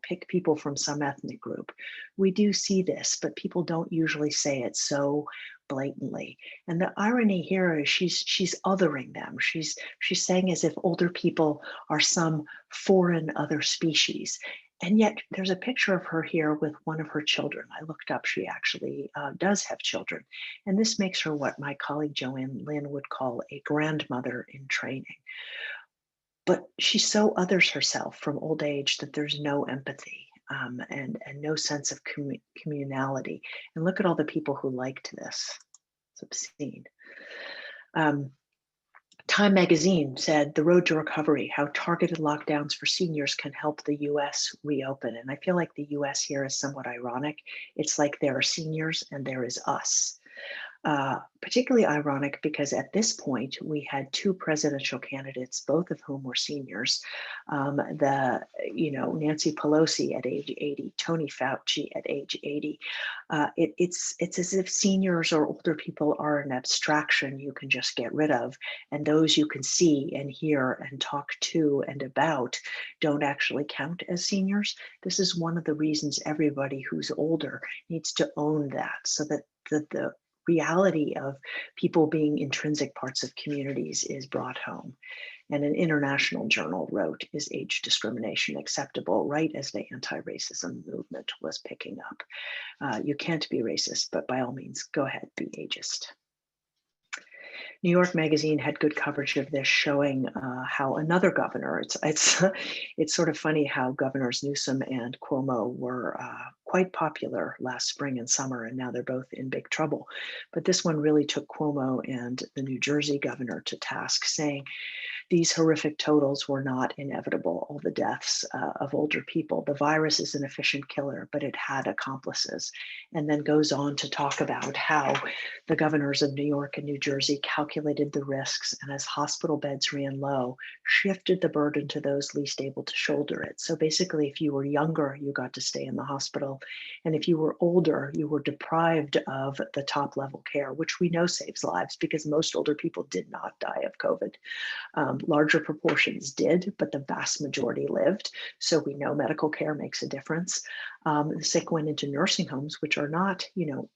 pick people from some ethnic group. We do see this, but people don't usually say it so blatantly. And the irony here is she's othering them. She's saying as if older people are some foreign other species. And yet there's a picture of her here with one of her children. I looked up, she actually does have children. And this makes her what my colleague Joanne Lynn would call a grandmother in training. but she so others herself from old age that there's no empathy, and no sense of communality. And look at all the people who liked this. It's obscene. Time magazine said the road to recovery, how targeted lockdowns for seniors can help the US reopen. And I feel like the US here is somewhat ironic. It's like there are seniors and there is us. Particularly ironic because at this point we had two presidential candidates, both of whom were seniors. Nancy Pelosi at age 80, Tony Fauci at age 80. It's as if seniors or older people are an abstraction you can just get rid of, and those you can see and hear and talk to and about don't actually count as seniors. This is one of the reasons everybody who's older needs to own that, so that the reality of people being intrinsic parts of communities is brought home. And an international journal wrote, "Is age discrimination acceptable?" right as the anti-racism movement was picking up. You can't be racist, but by all means, go ahead, be ageist. New York Magazine had good coverage of this, showing how another governor, it's sort of funny how Governors Newsom and Cuomo were quite popular last spring and summer, and now they're both in big trouble. But this one really took Cuomo and the New Jersey governor to task, saying these horrific totals were not inevitable, all the deaths of older people. The virus is an efficient killer, but it had accomplices. And then goes on to talk about how the governors of New York and New Jersey calculated the risks, and as hospital beds ran low, shifted the burden to those least able to shoulder it. So basically, if you were younger, you got to stay in the hospital. And if you were older, you were deprived of the top level care, which we know saves lives because most older people did not die of COVID. Larger proportions did, but the vast majority lived. So we know medical care makes a difference. The sick went into nursing homes, which are not,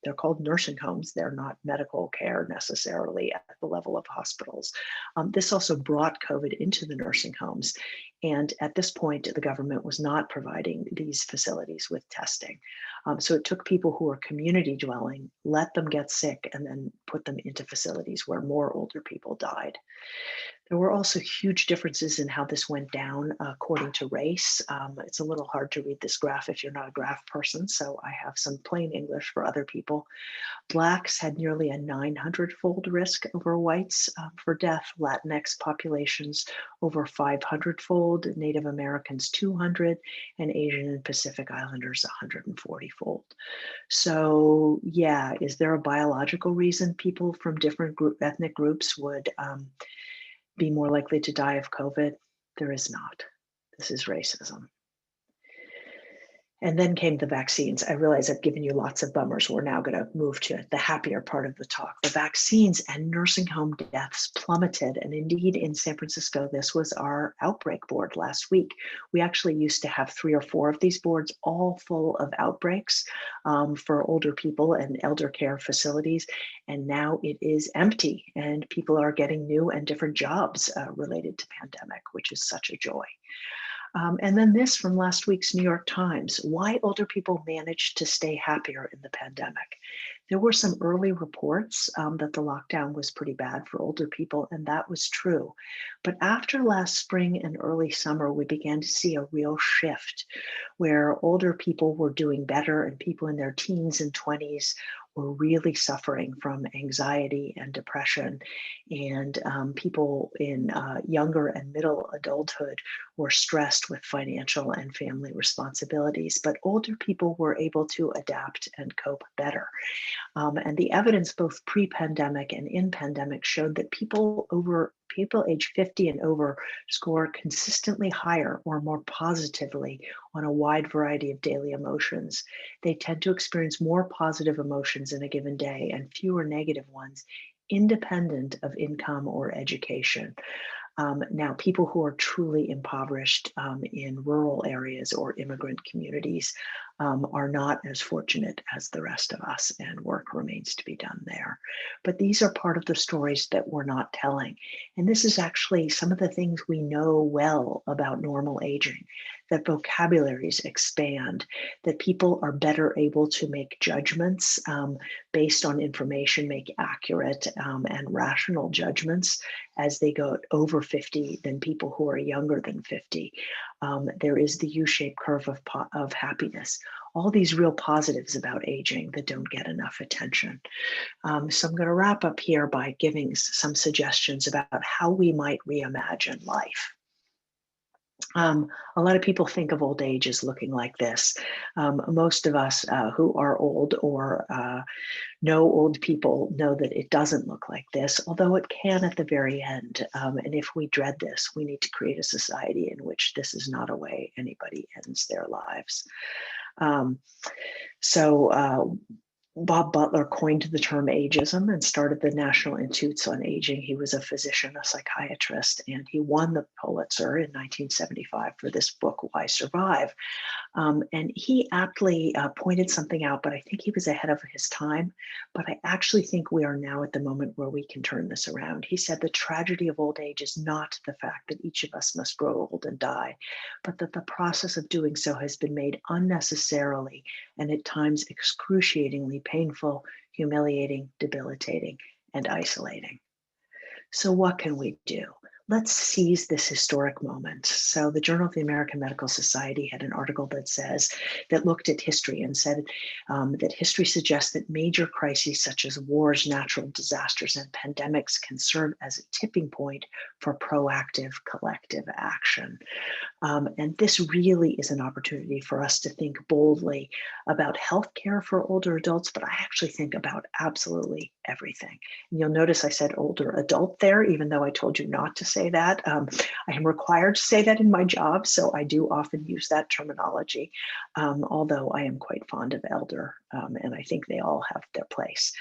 they're called nursing homes. They're not medical care necessarily at the level of hospitals. This also brought COVID into the nursing homes. And at this point, the government was not providing these facilities with testing. So it took people who were community dwelling, let them get sick, and then put them into facilities where more older people died. There were also huge differences in how this went down according to race. It's a little hard to read this graph if you're not a graph person, so I have some plain English for other people. Blacks had nearly a 900-fold risk over whites for death, Latinx populations over 500-fold, Native Americans 200, and Asian and Pacific Islanders 140-fold. So yeah, is there a biological reason people from different ethnic groups would be more likely to die of COVID? There is not. This is racism. And then came the vaccines. I realize I've given you lots of bummers. We're now going to move to the happier part of the talk. The vaccines and nursing home deaths plummeted. And indeed, in San Francisco, this was our outbreak board last week. We actually used to have 3 or 4 of these boards, all full of outbreaks for older people and elder care facilities. And now it is empty, and people are getting new and different jobs related to pandemic, which is such a joy. And then this from last week's New York Times, why older people managed to stay happier in the pandemic. There were some early reports that the lockdown was pretty bad for older people, and that was true. But after last spring and early summer, we began to see a real shift where older people were doing better and people in their teens and 20s were really suffering from anxiety and depression. And people in younger and middle adulthood were stressed with financial and family responsibilities, but older people were able to adapt and cope better. And the evidence both pre-pandemic and in pandemic showed that people age 50 and over score consistently higher or more positively on a wide variety of daily emotions. They tend to experience more positive emotions in a given day and fewer negative ones, independent of income or education. Now, people who are truly impoverished in rural areas or immigrant communities are not as fortunate as the rest of us, and work remains to be done there. But these are part of the stories that we're not telling. And this is actually some of the things we know well about normal aging, that vocabularies expand, that people are better able to make judgments based on information, make accurate and rational judgments as they go over 50 than people who are younger than 50. There is the U-shaped curve of happiness. All these real positives about aging that don't get enough attention. So I'm going to wrap up here by giving some suggestions about how we might reimagine life. A lot of people think of old age as looking like this. Most of us who are old or know old people know that it doesn't look like this, although it can at the very end. And if we dread this, we need to create a society in which this is not a way anybody ends their lives. Bob Butler coined the term ageism and started the National Institutes on Aging. He was a physician, a psychiatrist, and he won the Pulitzer in 1975 for this book, Why Survive? And he aptly pointed something out, but I think he was ahead of his time. But I actually think we are now at the moment where we can turn this around. He said the tragedy of old age is not the fact that each of us must grow old and die, but that the process of doing so has been made unnecessarily and at times excruciatingly painful, humiliating, debilitating, and isolating. So what can we do? Let's seize this historic moment. So the Journal of the American Medical Society had an article that looked at history and said that history suggests that major crises such as wars, natural disasters, and pandemics can serve as a tipping point for proactive collective action. And this really is an opportunity for us to think boldly about healthcare for older adults, but I actually think about absolutely everything. And you'll notice I said older adult there, even though I told you not to say that. I am required to say that in my job, so I do often use that terminology, although I am quite fond of elder, and I think they all have their place.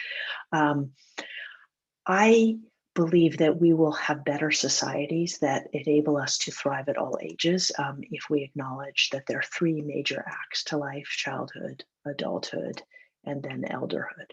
I believe that we will have better societies that enable us to thrive at all ages if we acknowledge that there are three major acts to life: childhood, adulthood, and then elderhood.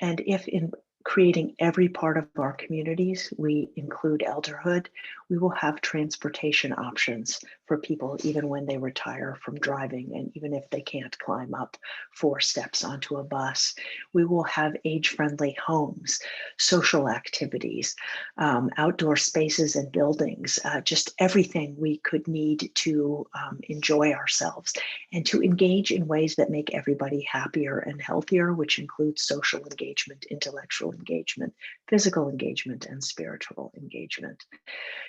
And if in creating every part of our communities we include elderhood, we will have transportation options for people even when they retire from driving and even if they can't climb up 4 steps onto a bus. We will have age-friendly homes, social activities, outdoor spaces and buildings, just everything we could need to enjoy ourselves and to engage in ways that make everybody happier and healthier, which includes social engagement, intellectual engagement, physical engagement, and spiritual engagement.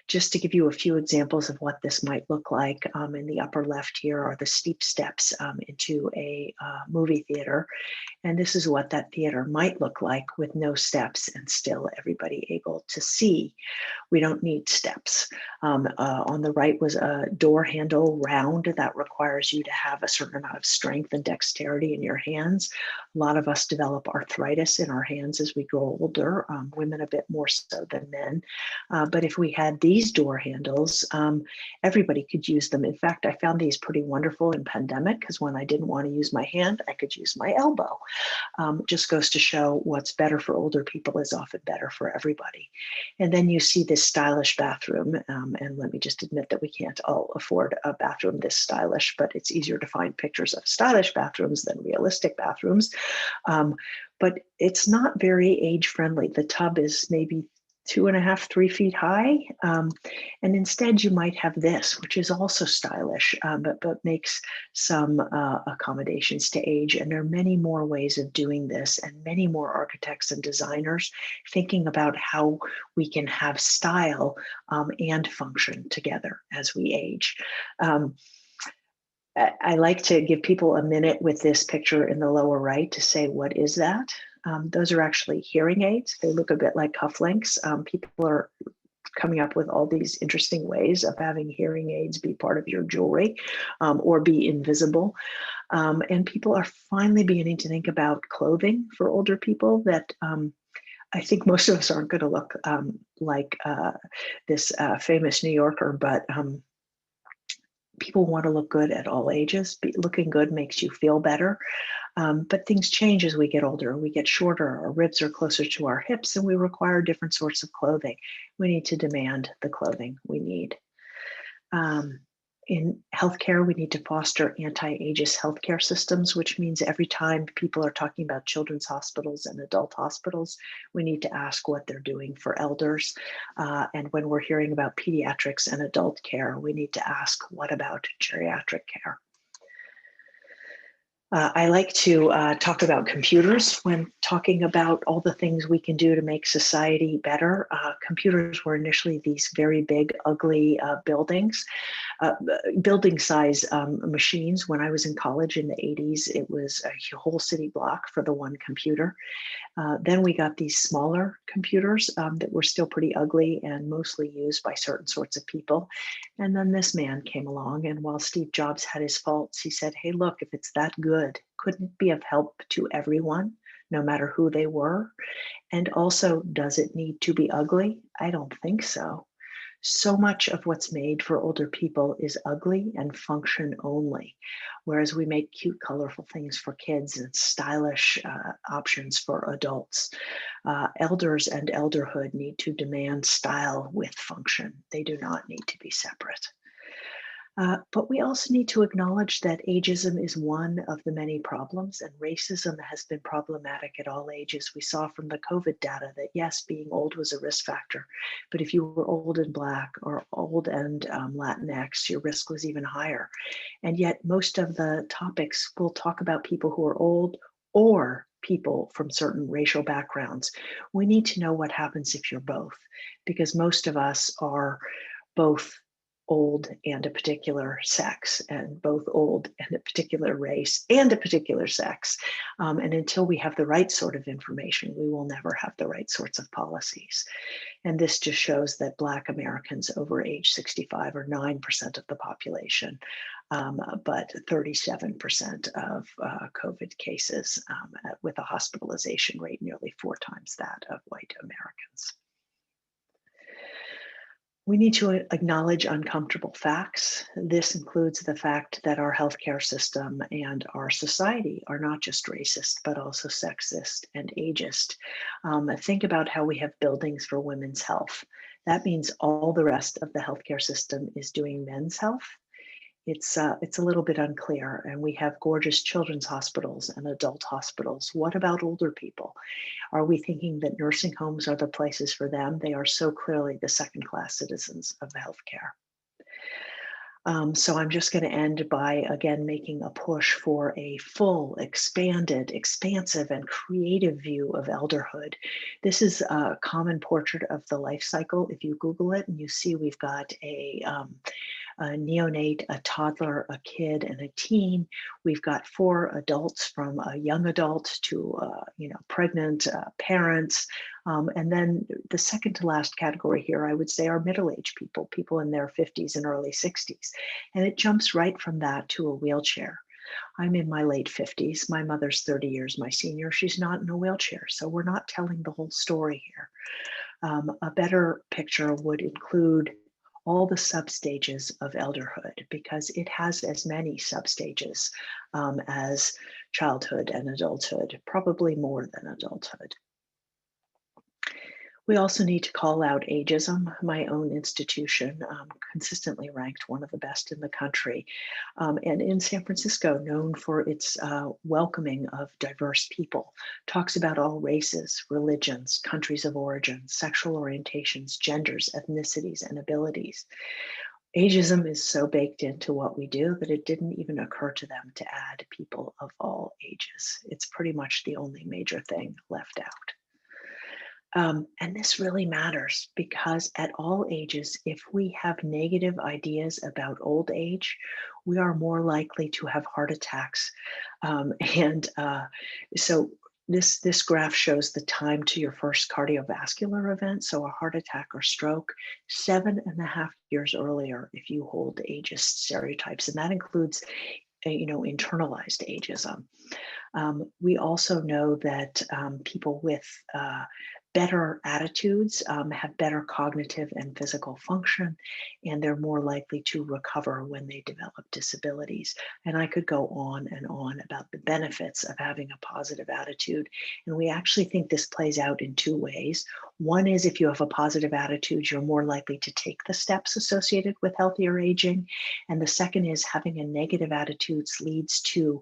Just to give you a few examples of what this might look like, in the upper left here are the steep steps into a movie theater. And this is what that theater might look like with no steps and still everybody able to see. We don't need steps. On the right was a door handle round that requires you to have a certain amount of strength and dexterity in your hands. A lot of us develop arthritis in our hands as we grow older, women a bit more so than men. But if we had these door handles, everybody could use them. In fact, I found these pretty wonderful in pandemic because when I didn't want to use my hand, I could use my elbow. Just goes to show what's better for older people is often better for everybody. And then you see this stylish bathroom. And let me just admit that we can't all afford a bathroom this stylish, but it's easier to find pictures of stylish bathrooms than realistic bathrooms. But it's not very age friendly. The tub is maybe 2.5, 3 feet high. And instead you might have this, which is also stylish, but makes some accommodations to age. And there are many more ways of doing this and many more architects and designers thinking about how we can have style and function together as we age. I like to give people a minute with this picture in the lower right to say, what is that? Those are actually hearing aids. They look a bit like cufflinks. People are coming up with all these interesting ways of having hearing aids be part of your jewelry or be invisible. And people are finally beginning to think about clothing for older people that I think most of us aren't going to look like this famous New Yorker, but people want to look good at all ages. Looking good makes you feel better. But things change as we get older. We get shorter, our ribs are closer to our hips, and we require different sorts of clothing. We need to demand the clothing we need. In healthcare, we need to foster anti-ageist healthcare systems, which means every time people are talking about children's hospitals and adult hospitals, we need to ask what they're doing for elders. And when we're hearing about pediatrics and adult care, we need to ask, what about geriatric care? I like to talk about computers when talking about all the things we can do to make society better. Computers were initially these very big, ugly buildings, building size machines. When I was in college in the 80s, it was a whole city block for the one computer. Then we got these smaller computers that were still pretty ugly and mostly used by certain sorts of people. And then this man came along, and while Steve Jobs had his faults, he said, hey, look, if it's that good, couldn't it be of help to everyone, no matter who they were? And also, does it need to be ugly? I don't think so. So much of what's made for older people is ugly and function only, whereas we make cute, colorful things for kids and stylish options for adults. Elders and elderhood need to demand style with function. They do not need to be separate. But we also need to acknowledge that ageism is one of the many problems, and racism has been problematic at all ages. We saw from the COVID data that yes, being old was a risk factor, but if you were old and Black or old and Latinx, your risk was even higher. And yet most of the topics will talk about people who are old or people from certain racial backgrounds. We need to know what happens if you're both, because most of us are both old and a particular sex, and both old and a particular race and a particular sex. And until we have the right sort of information, we will never have the right sorts of policies. And this just shows that Black Americans over age 65 are 9% of the population, but 37% of COVID cases, with a hospitalization rate nearly 4 times that of white Americans. We need to acknowledge uncomfortable facts. This includes the fact that our healthcare system and our society are not just racist, but also sexist and ageist. Think about how we have buildings for women's health. That means all the rest of the healthcare system is doing men's health. It's a little bit unclear, and we have gorgeous children's hospitals and adult hospitals. What about older people? Are we thinking that nursing homes are the places for them? They are so clearly the second-class citizens of healthcare. So I'm just going to end by, again, making a push for a full, expanded, expansive, and creative view of elderhood. This is a common portrait of the life cycle. If you Google it, and you see we've got a neonate, a toddler, a kid, and a teen. We've got 4 adults, from a young adult to pregnant parents. And then the second to last category here, I would say, are middle-aged people, people in their 50s and early 60s. And it jumps right from that to a wheelchair. I'm in my late 50s. My mother's 30 years my senior. She's not in a wheelchair, so we're not telling the whole story here. A better picture would include all the substages of elderhood, because it has as many substages as childhood and adulthood, probably more than adulthood. We also need to call out ageism. My own institution, consistently ranked one of the best in the country. And in San Francisco, known for its welcoming of diverse people, talks about all races, religions, countries of origin, sexual orientations, genders, ethnicities, and abilities. Ageism is so baked into what we do that it didn't even occur to them to add people of all ages. It's pretty much the only major thing left out. And this really matters, because at all ages, if we have negative ideas about old age, we are more likely to have heart attacks. So this graph shows the time to your first cardiovascular event, so a heart attack or stroke, 7.5 years earlier if you hold ageist stereotypes, and that includes internalized ageism. We also know that people with better attitudes, have better cognitive and physical function, and they're more likely to recover when they develop disabilities. And I could go on and on about the benefits of having a positive attitude. And we actually think this plays out in two ways. One is if you have a positive attitude, you're more likely to take the steps associated with healthier aging. And the second is having a negative attitude leads to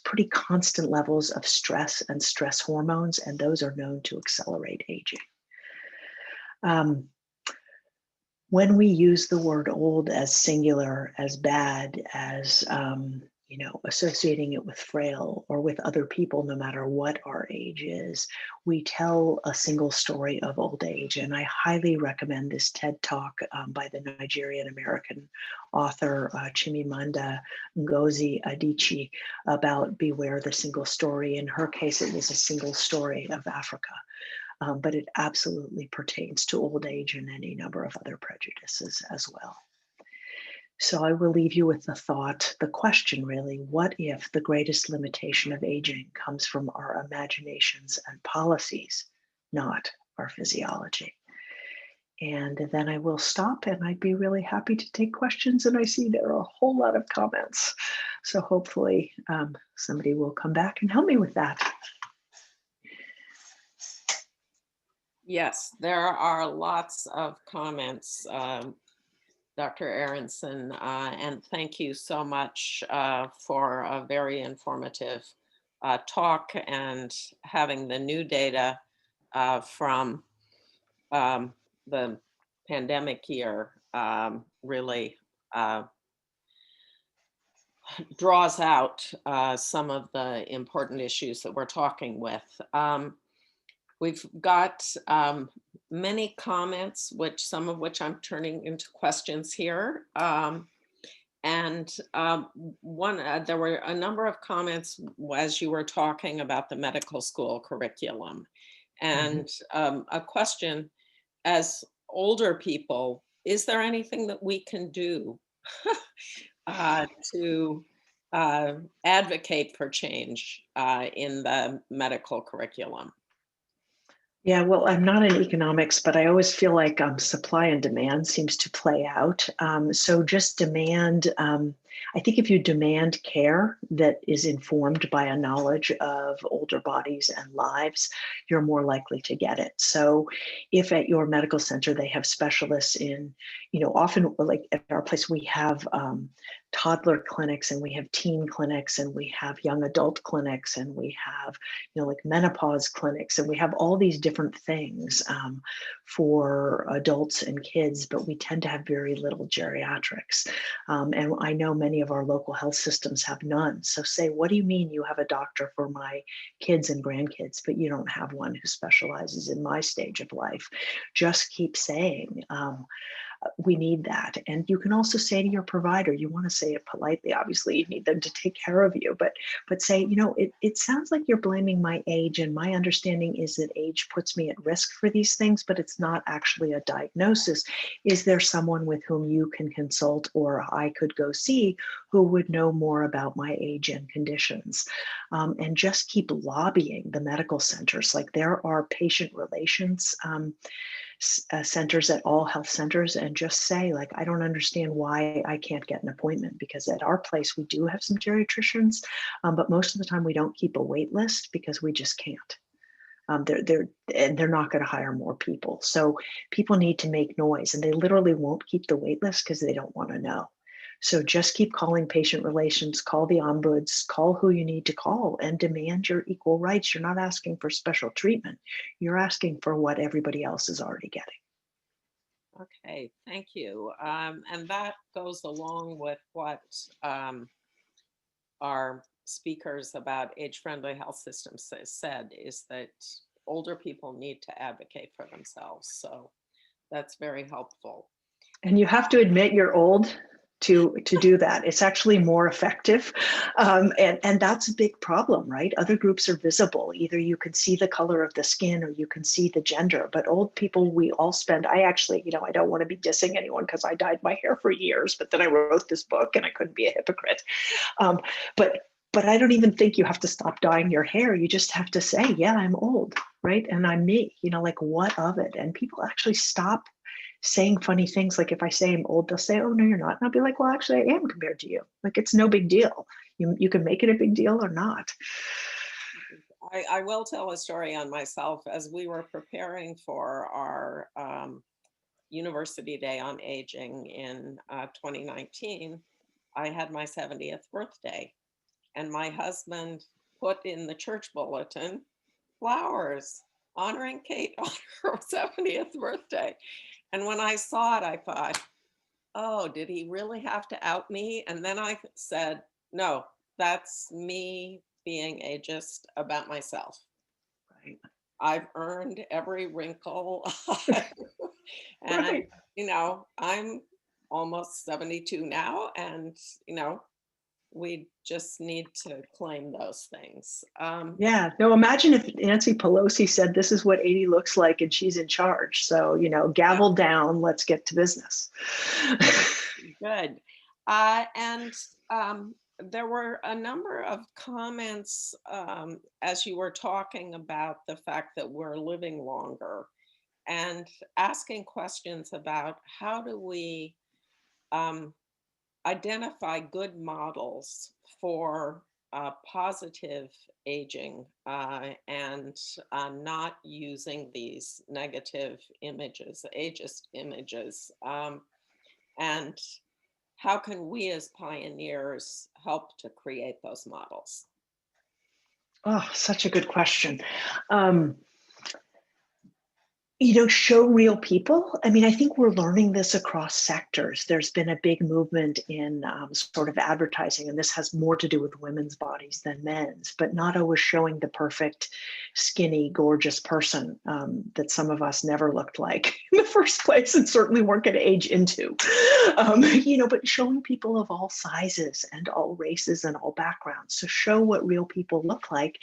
pretty constant levels of stress and stress hormones, and those are known to accelerate aging. When we use the word old as singular, as bad, as associating it with frail or with other people, no matter what our age is, we tell a single story of old age. And I highly recommend this TED Talk by the Nigerian American author Chimamanda Ngozi Adichie about Beware the Single Story. In her case, it was a single story of Africa. But it absolutely pertains to old age and any number of other prejudices as well. So I will leave you with the thought, the question really, what if the greatest limitation of aging comes from our imaginations and policies, not our physiology? And then I will stop, and I'd be really happy to take questions. And I see there are a whole lot of comments. So hopefully somebody will come back and help me with that. Yes, there are lots of comments, Dr. Aronson, and thank you so much for a very informative talk and having the new data from the pandemic year really draws out some of the important issues that we're talking with. We've got many comments, some of which I'm turning into questions here. There were a number of comments as you were talking about the medical school curriculum. And a question, as older people, is there anything that we can do to advocate for change in the medical curriculum? Yeah, well, I'm not in economics, but I always feel like supply and demand seems to play out. So just demand, I think if you demand care that is informed by a knowledge of older bodies and lives, you're more likely to get it. So if at your medical center they have specialists in, often like at our place, we have toddler clinics and we have teen clinics and we have young adult clinics and we have, like menopause clinics, and we have all these different things for adults and kids, but we tend to have very little geriatrics. And I know many of our local health systems have none. So say, what do you mean you have a doctor for my kids and grandkids, but you don't have one who specializes in my stage of life? Just keep saying, we need that. And you can also say to your provider, you want to say it politely, obviously you need them to take care of you, but say, it sounds like you're blaming my age, and my understanding is that age puts me at risk for these things, but it's not actually a diagnosis. Is there someone with whom you can consult or I could go see who would know more about my age and conditions? And just keep lobbying the medical centers. Like there are patient relations centers at all health centers, and just say, like, I don't understand why I can't get an appointment, because at our place we do have some geriatricians, but most of the time we don't keep a wait list because we just can't. They're not going to hire more people. So people need to make noise, and they literally won't keep the wait list because they don't want to know. So just keep calling patient relations, call the ombuds, call who you need to call, and demand your equal rights. You're not asking for special treatment. You're asking for what everybody else is already getting. Okay, thank you. And that goes along with what our speakers about age-friendly health systems said, is that older people need to advocate for themselves. So that's very helpful. And you have to admit you're old to do that. It's actually more effective. And that's a big problem, right? Other groups are visible. Either you can see the color of the skin or you can see the gender, but old people, we all spend, I actually, I don't want to be dissing anyone because I dyed my hair for years, but then I wrote this book and I couldn't be a hypocrite. But But I don't even think you have to stop dyeing your hair. You just have to say, yeah, I'm old, right? And I'm me, like, what of it? And people actually stop saying funny things. Like if I say I'm old, they'll say, oh, no, you're not. And I'll be like, well, actually I am compared to you. Like, it's no big deal. You can make it a big deal or not. I will tell a story on myself. As we were preparing for our University Day on Aging in 2019, I had my 70th birthday, and my husband put in the church bulletin flowers honoring Kate on her 70th birthday. And when I saw it, I thought, oh, did he really have to out me? And then I said, no, that's me being ageist about myself. Right. I've earned every wrinkle. And, Right. I'm almost 72 now, and, we just need to claim those things. Yeah. No, imagine if Nancy Pelosi said, this is what 80 looks like and she's in charge. So, gavel down, let's get to business. Good. And there were a number of comments as you were talking about the fact that we're living longer, and asking questions about how do we identify good models for positive aging, and not using these negative images, ageist images. And how can we as pioneers help to create those models? Oh, such a good question. Show real people. I mean, I think we're learning this across sectors. There's been a big movement in sort of advertising, and this has more to do with women's bodies than men's, but not always showing the perfect, skinny, gorgeous person that some of us never looked like in the first place, and certainly weren't going to age into. But showing people of all sizes and all races and all backgrounds. So show what real people look like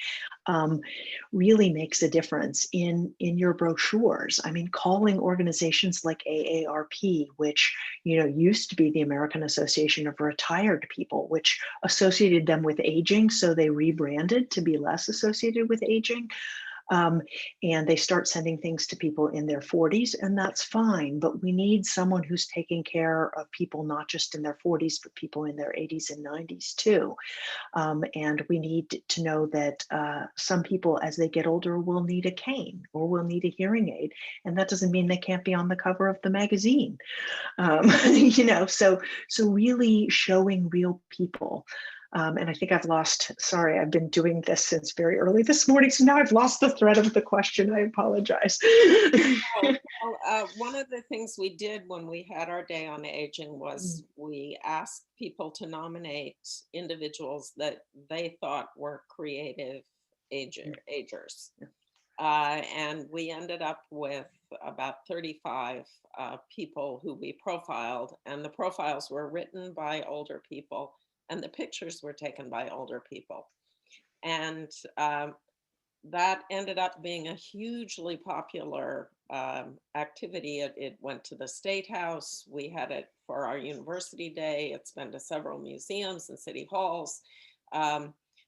really makes a difference in your brochures. I mean, calling organizations like AARP, which used to be the American Association of Retired People, which associated them with aging, so they rebranded to be less associated with aging. And they start sending things to people in their 40s, and that's fine. But we need someone who's taking care of people not just in their 40s, but people in their 80s and 90s too. And we need to know that some people, as they get older, will need a cane or will need a hearing aid. And that doesn't mean they can't be on the cover of the magazine. So really showing real people. And I think I've been doing this since very early this morning, so now I've lost the thread of the question. I apologize. One of the things we did when we had our day on aging was we asked people to nominate individuals that they thought were creative agers. And we ended up with about 35 people who we profiled, and the profiles were written by older people, and the pictures were taken by older people. And that ended up being a hugely popular activity. It went to the State House. We had it for our University Day. It's been to several museums and city halls.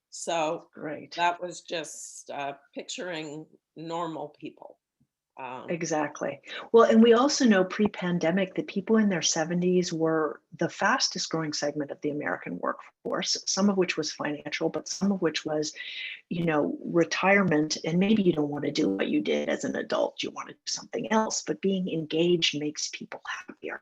So Great. that was just picturing normal people. Exactly. Well, and we also know pre-pandemic that people in their 70s were the fastest growing segment of the American workforce, some of which was financial, but some of which was, retirement. And maybe you don't want to do what you did as an adult, you want to do something else, but being engaged makes people happier.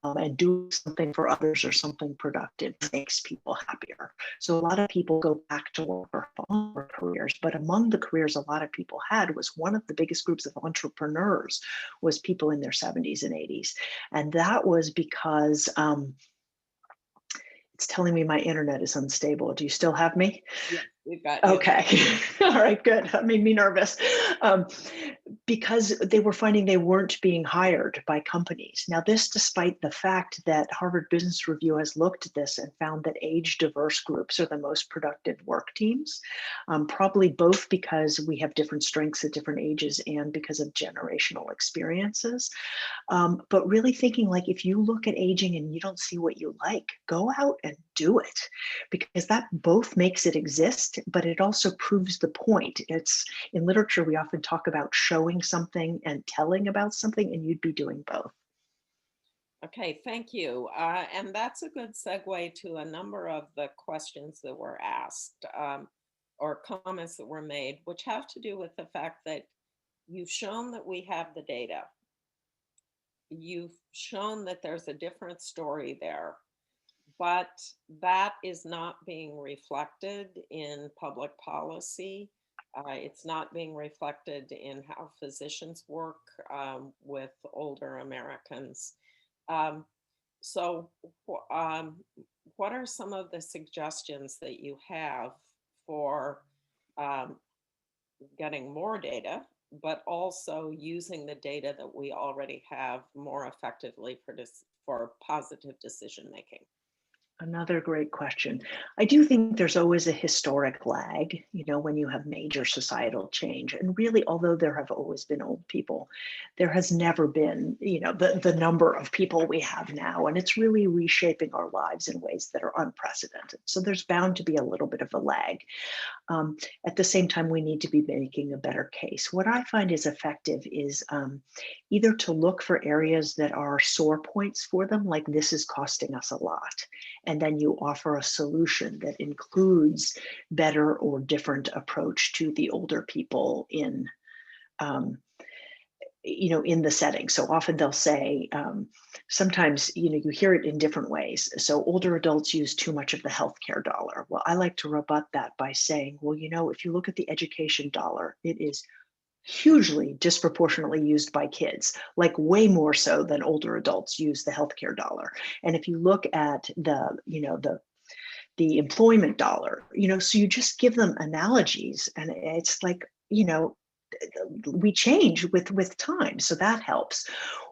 And doing something for others or something productive makes people happier. So a lot of people go back to work or follow their careers, but among the careers a lot of people had was one of the biggest groups of entrepreneurs was people in their 70s and 80s. And that was because it's telling me my internet is unstable. Do you still have me? Yeah, we've got you. Okay. All right, good. That made me nervous. Because they were finding they weren't being hired by companies. Now, this despite the fact that Harvard Business Review has looked at this and found that age diverse groups are the most productive work teams, probably both because we have different strengths at different ages and because of generational experiences. But really thinking, like, if you look at aging and you don't see what you like, go out and do it, because that both makes it exist, but it also proves the point. It's in literature, we often talk about showing something and telling about something, and you'd be doing both. Okay, thank you. And that's a good segue to a number of the questions that were asked or comments that were made, which have to do with the fact that you've shown that we have the data. You've shown that there's a different story there, but that is not being reflected in public policy. It's not being reflected in how physicians work with older Americans. So what are some of the suggestions that you have for getting more data, but also using the data that we already have more effectively for positive decision making? Another great question. I do think there's always a historic lag, when you have major societal change. And really, although there have always been old people, there has never been, the number of people we have now. And it's really reshaping our lives in ways that are unprecedented. So there's bound to be a little bit of a lag. At the same time, we need to be making a better case. What I find is effective is either to look for areas that are sore points for them, like this is costing us a lot. And then you offer a solution that includes better or different approach to the older people in the setting. So often they'll say, sometimes, you hear it in different ways. So older adults use too much of the healthcare dollar. Well, I like to rebut that by saying, well, if you look at the education dollar, it is hugely disproportionately used by kids, like way more so than older adults use the healthcare dollar. And if you look at the employment dollar, so you just give them analogies, and it's like, we change with time, so that helps.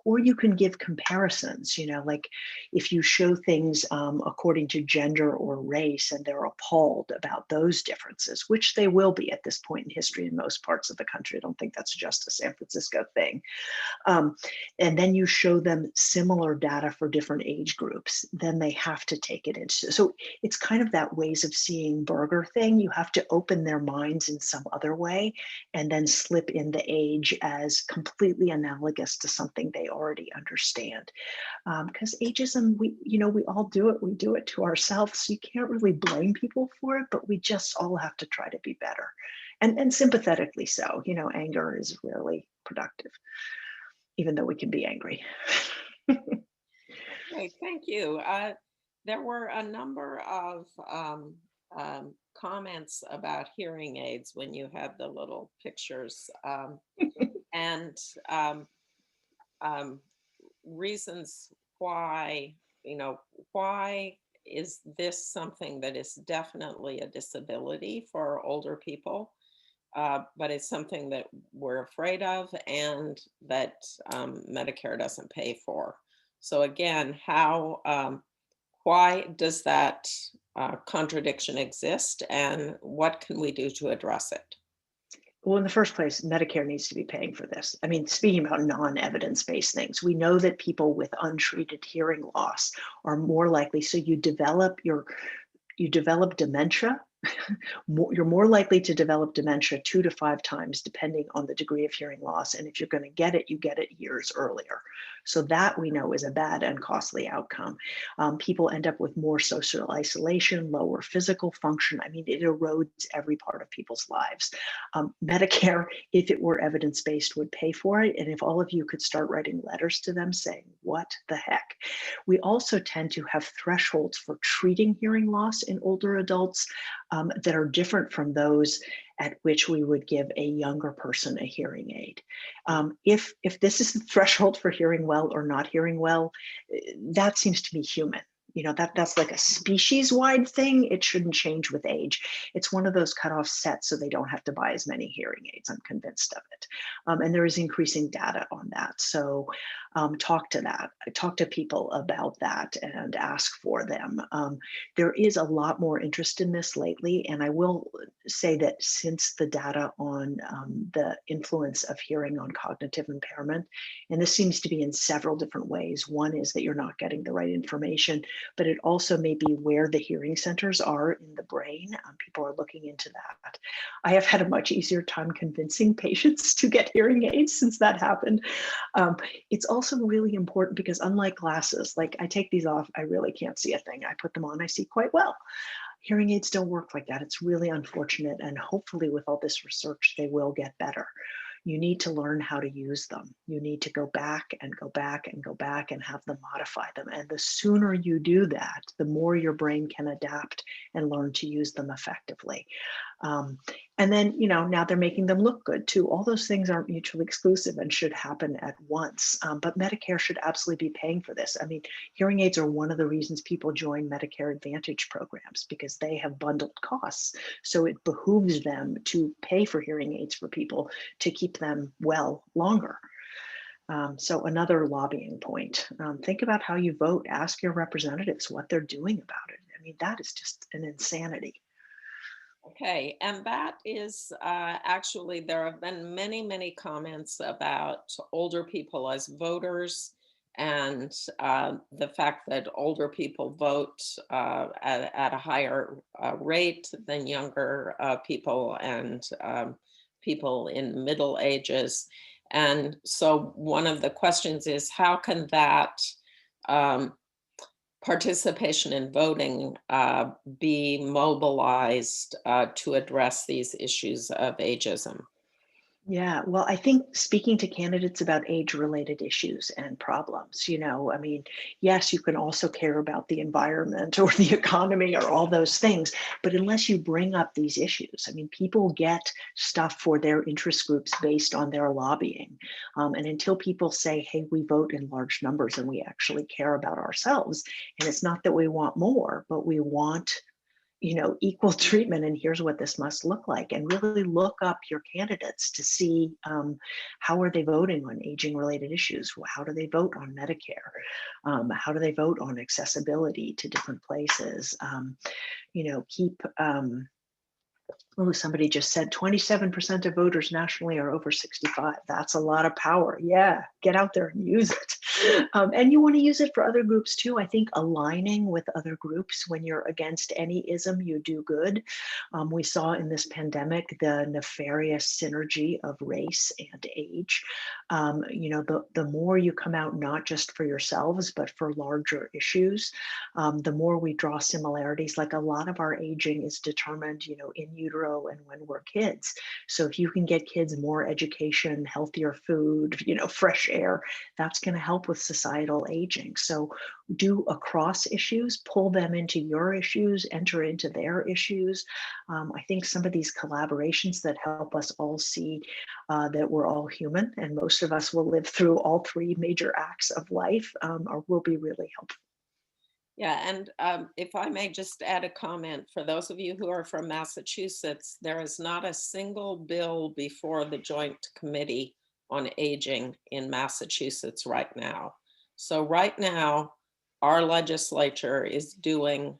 Or you can give comparisons, like if you show things according to gender or race and they're appalled about those differences, which they will be at this point in history in most parts of the country. I don't think that's just a San Francisco thing. And then you show them similar data for different age groups, then they have to take it into. So it's kind of that ways of seeing burger thing. You have to open their minds in some other way and then slip in the age as completely analogous to something they already understand. Because ageism, we all do it. We do it to ourselves. So you can't really blame people for it, but we just all have to try to be better. And sympathetically so. Anger is rarely productive, even though we can be angry. Okay, thank you. There were a number of comments about hearing aids when you had the little pictures and reasons why, why is this something that is definitely a disability for older people, but it's something that we're afraid of and that Medicare doesn't pay for. So again, why does that contradiction exist, and what can we do to address it? Well, in the first place, Medicare needs to be paying for this. I mean, speaking about non-evidence-based things, we know that people with untreated hearing loss are more likely. So you develop dementia. You're more likely to develop dementia 2 to 5 times, depending on the degree of hearing loss. And if you're going to get it, you get it years earlier. So that we know is a bad and costly outcome. People end up with more social isolation, lower physical function. I mean, it erodes every part of people's lives. Medicare, if it were evidence-based, would pay for it. And if all of you could start writing letters to them saying, what the heck? We also tend to have thresholds for treating hearing loss in older adults that are different from those at which we would give a younger person a hearing aid. If this is the threshold for hearing well or not hearing well, that seems to be human. That's like a species-wide thing. It shouldn't change with age. It's one of those cutoff sets so they don't have to buy as many hearing aids. I'm convinced of it. And there is increasing data on that. So talk to people about that and ask for them. There is a lot more interest in this lately. And I will say that since the data on the influence of hearing on cognitive impairment, and this seems to be in several different ways. One is that you're not getting the right information. but it also may be where the hearing centers are in the brain. People are looking into that. I have had a much easier time convincing patients to get hearing aids since that happened. It's also really important because unlike glasses, like I take these off, I really can't see a thing. I put them on, I see quite well. Hearing aids don't work like that. It's really unfortunate. And hopefully with all this research, they will get better. You need to learn how to use them. You need to go back and go back and go back and have them modify them. And the sooner you do that, the more your brain can adapt and learn to use them effectively. And then, now they're making them look good too. All those things aren't mutually exclusive and should happen at once. But Medicare should absolutely be paying for this. I mean, hearing aids are one of the reasons people join Medicare Advantage programs because they have bundled costs. So it behooves them to pay for hearing aids for people to keep them well longer. So another lobbying point, think about how you vote, ask your representatives what they're doing about it. I mean, that is just an insanity. Okay, and that is actually, there have been many, many comments about older people as voters and the fact that older people vote at a higher rate than younger people and people in middle ages. And so one of the questions is, how can that participation in voting be mobilized to address these issues of ageism? Yeah, well, I think speaking to candidates about age-related issues and problems, I mean, yes, you can also care about the environment or the economy or all those things, but unless you bring up these issues, I mean, people get stuff for their interest groups based on their lobbying. And until people say, hey, we vote in large numbers and we actually care about ourselves, and it's not that we want more, but we want equal treatment, and here's what this must look like, and really look up your candidates to see how are they voting on aging related issues, how do they vote on Medicare, how do they vote on accessibility to different places, keep somebody just said 27% of voters nationally are over 65. That's a lot of power. Yeah, get out there and use it. And you want to use it for other groups too. I think aligning with other groups when you're against any ism, you do good. We saw in this pandemic the nefarious synergy of race and age. The more you come out not just for yourselves, but for larger issues, the more we draw similarities. Like a lot of our aging is determined, in utero and when we're kids. So if you can get kids more education, healthier food, fresh air, that's going to help with societal aging. So do across issues, pull them into your issues, enter into their issues. I think some of these collaborations that help us all see that we're all human and most of us will live through all three major acts of life will be really helpful. Yeah, and if I may just add a comment, for those of you who are from Massachusetts, there is not a single bill before the Joint Committee on Aging in Massachusetts right now. So right now, our legislature is doing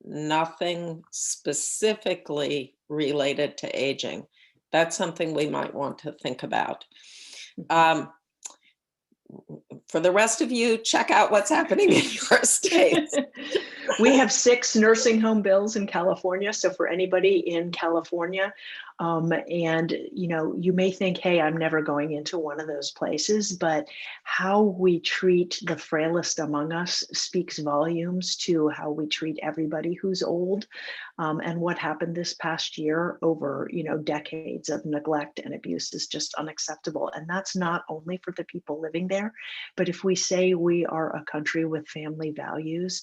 nothing specifically related to aging. That's something we might want to think about. For the rest of you, check out what's happening in your states. We have 6 nursing home bills in California. So for anybody in California, and you may think, hey, I'm never going into one of those places, but how we treat the frailest among us speaks volumes to how we treat everybody who's old. And what happened this past year over, decades of neglect and abuse is just unacceptable. And that's not only for the people living there, but if we say we are a country with family values,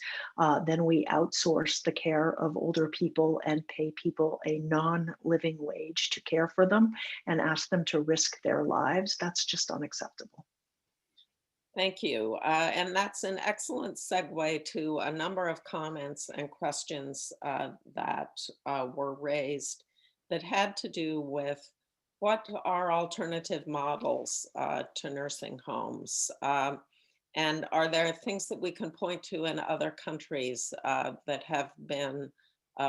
then we outsource the care of older people and pay people a non-living wage to care for them and ask them to risk their lives. That's just unacceptable. Thank you. And that's an excellent segue to a number of comments and questions that were raised that had to do with what are alternative models to nursing homes? And are there things that we can point to in other countries that have been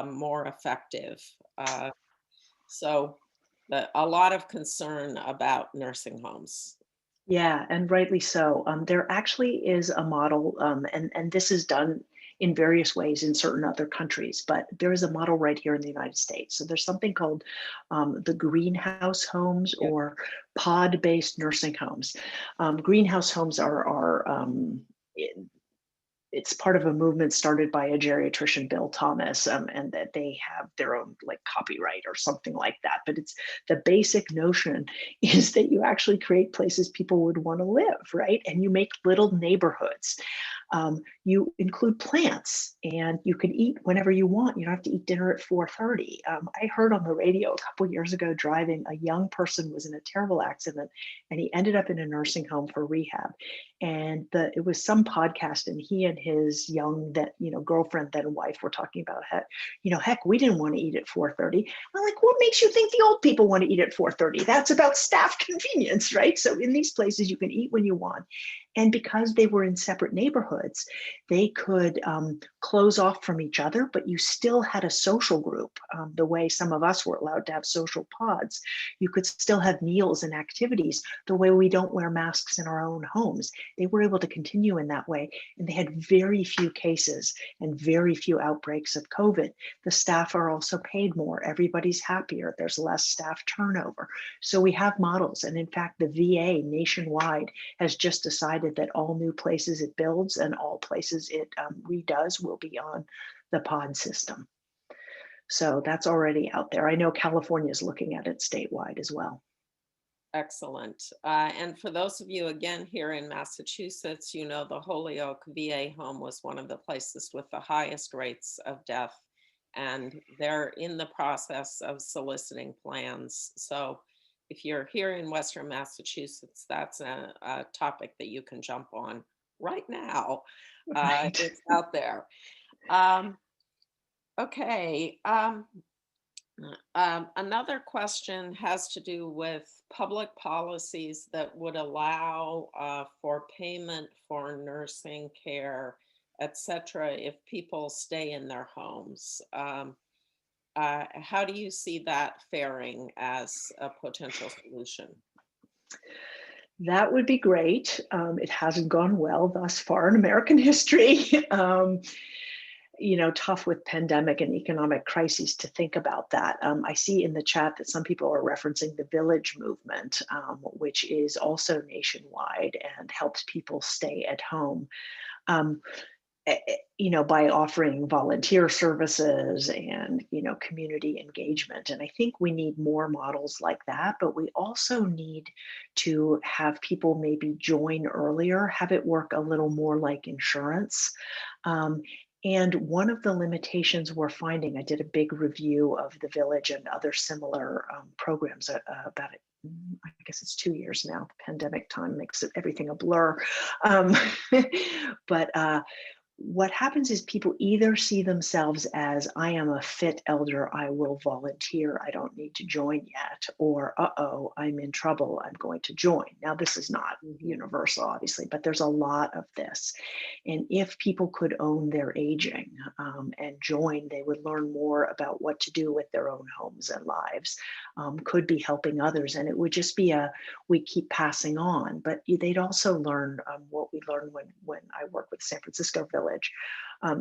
more effective? So a lot of concern about nursing homes. Yeah, and rightly so. There actually is a model, and this is done in various ways in certain other countries, but there is a model right here in the United States. So there's something called the greenhouse homes Yeah. or pod-based nursing homes. Greenhouse homes it's part of a movement started by a geriatrician, Bill Thomas, and that they have their own like copyright or something like that. But it's the basic notion is that you actually create places people would want to live, right? And you make little neighborhoods. You include plants, and you can eat whenever you want. You don't have to eat dinner at 4:30. I heard on the radio a couple years ago driving, a young person was in a terrible accident, and he ended up in a nursing home for rehab. And it was some podcast, and he and his young girlfriend then wife were talking about heck, we didn't want to eat at 4:30. I'm like, what makes you think the old people want to eat at 4:30? That's about staff convenience, right? So in these places you can eat when you want. And because they were in separate neighborhoods, they could close off from each other, but you still had a social group, the way some of us were allowed to have social pods. You could still have meals and activities the way we don't wear masks in our own homes. They were able to continue in that way, and they had very few cases and very few outbreaks of COVID. The staff are also paid more. Everybody's happier. There's less staff turnover. So we have models. And in fact, the VA nationwide has just decided that all new places it builds and all places it redoes will be on the pod system. So that's already out there. I know California is looking at it statewide as well. Excellent. And for those of you, again, here in Massachusetts, the Holyoke VA home was one of the places with the highest rates of death. And they're in the process of soliciting plans. So if you're here in Western Massachusetts, that's a topic that you can jump on right now. Right. It's out there. Okay. Another question has to do with public policies that would allow for payment for nursing care, etc., if people stay in their homes. How do you see that faring as a potential solution? That would be great. It hasn't gone well thus far in American history. Tough with pandemic and economic crises to think about that. I see in the chat that some people are referencing the village movement, which is also nationwide and helps people stay at home. By offering volunteer services and, community engagement. And I think we need more models like that, but we also need to have people maybe join earlier, have it work a little more like insurance. And one of the limitations we're finding, I did a big review of the Village and other similar programs about it. I guess it's 2 years now. The pandemic time makes everything a blur. But what happens is people either see themselves as, I am a fit elder, I will volunteer, I don't need to join yet, or uh-oh, I'm in trouble, I'm going to join. Now, this is not universal, obviously, but there's a lot of this. And if people could own their aging and join, they would learn more about what to do with their own homes and lives, could be helping others. And it would just be we keep passing on, but they'd also learn what we learned when I work with San Francisco Village,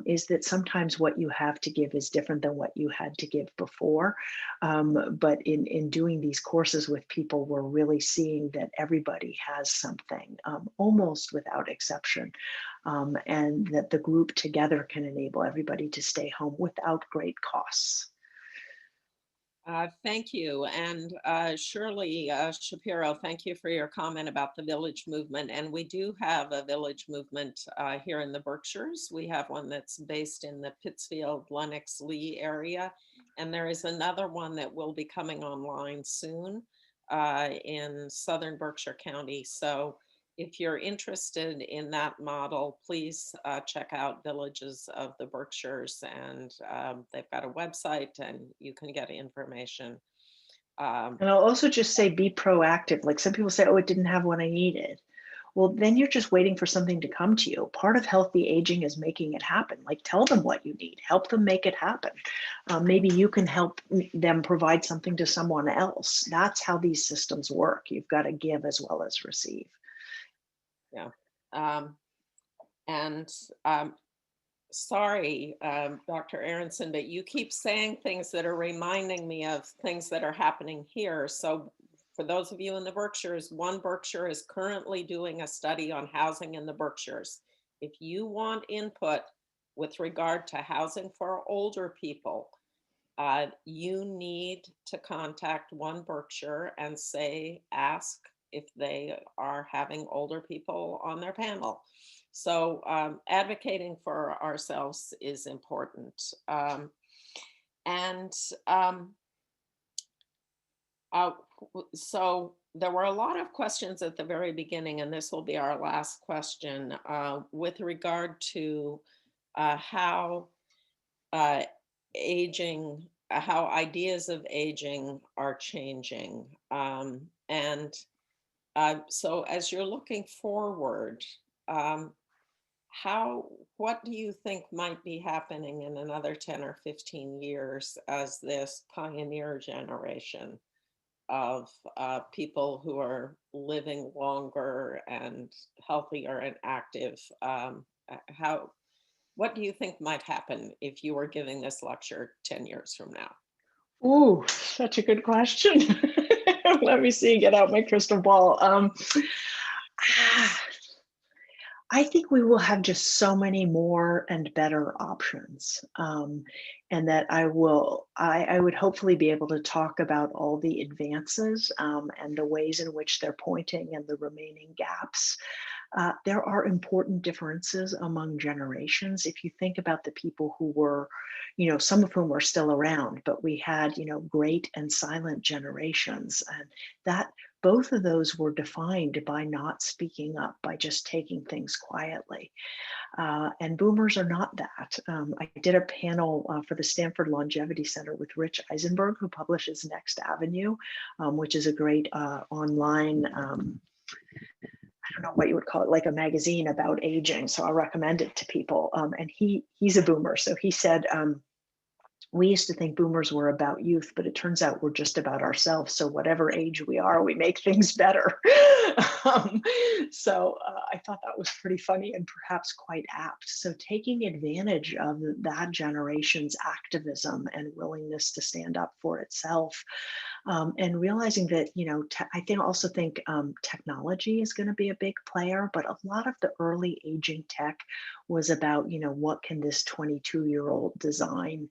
is that sometimes what you have to give is different than what you had to give before. But in doing these courses with people, we're really seeing that everybody has something, almost without exception, and that the group together can enable everybody to stay home without great costs. Thank you. And Shirley Shapiro, thank you for your comment about the village movement. And we do have a village movement here in the Berkshires. We have one that's based in the Pittsfield, Lenox, Lee area. And there is another one that will be coming online soon in Southern Berkshire County. So if you're interested in that model, please check out Villages of the Berkshires, and they've got a website and you can get information. And I'll also just say, be proactive. Like some people say, oh, it didn't have what I needed. Well, then you're just waiting for something to come to you. Part of healthy aging is making it happen. Like, tell them what you need, help them make it happen. Maybe you can help them provide something to someone else. That's how these systems work. You've got to give as well as receive. Yeah. And sorry, Dr. Aronson, but you keep saying things that are reminding me of things that are happening here. So for those of you in the Berkshires, One Berkshire is currently doing a study on housing in the Berkshires. If you want input with regard to housing for older people, you need to contact One Berkshire and ask if they are having older people on their panel. So advocating for ourselves is important. And so there were a lot of questions at the very beginning, and this will be our last question with regard to how aging, how ideas of aging are changing. So as you're looking forward, what do you think might be happening in another 10 or 15 years as this pioneer generation of people who are living longer and healthier and active? What do you think might happen if you were giving this lecture 10 years from now? Ooh, such a good question. Let me see, get out my crystal ball. I think we will have just so many more and better options. And that I would hopefully be able to talk about all the advances and the ways in which they're pointing and the remaining gaps. There are important differences among generations. If you think about the people who were, some of whom are still around, but we had, great and silent generations, and that both of those were defined by not speaking up, by just taking things quietly. And boomers are not that. I did a panel for the Stanford Longevity Center with Rich Eisenberg, who publishes Next Avenue, which is a great online, I don't know what you would call it, like a magazine about aging. So I'll recommend it to people. And he's a boomer. So he said, we used to think boomers were about youth, but it turns out we're just about ourselves. So whatever age we are, we make things better. So I thought that was pretty funny and perhaps quite apt. So taking advantage of that generation's activism and willingness to stand up for itself, and realizing that, I also think technology is going to be a big player, but a lot of the early aging tech was about, what can this 22-year-old design,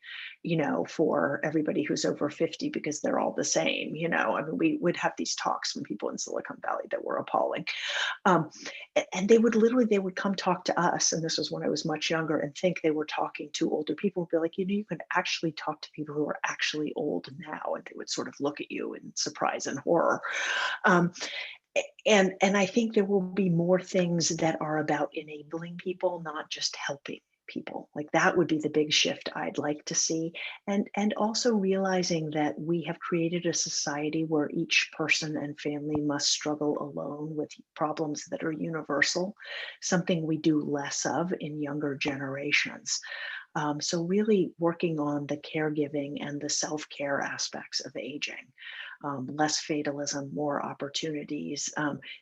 for everybody who's over 50, because they're all the same, I mean, we would have these talks from people in Silicon Valley that were appalling. And they would come talk to us. And this was when I was much younger, and think they were talking to older people, be like, you can actually talk to people who are actually old now. And they would sort of look at you in surprise and horror. And I think there will be more things that are about enabling people, not just helping people. Like that would be the big shift I'd like to see. And also realizing that we have created a society where each person and family must struggle alone with problems that are universal, something we do less of in younger generations. So really working on the caregiving and the self-care aspects of aging. Less fatalism, more opportunities.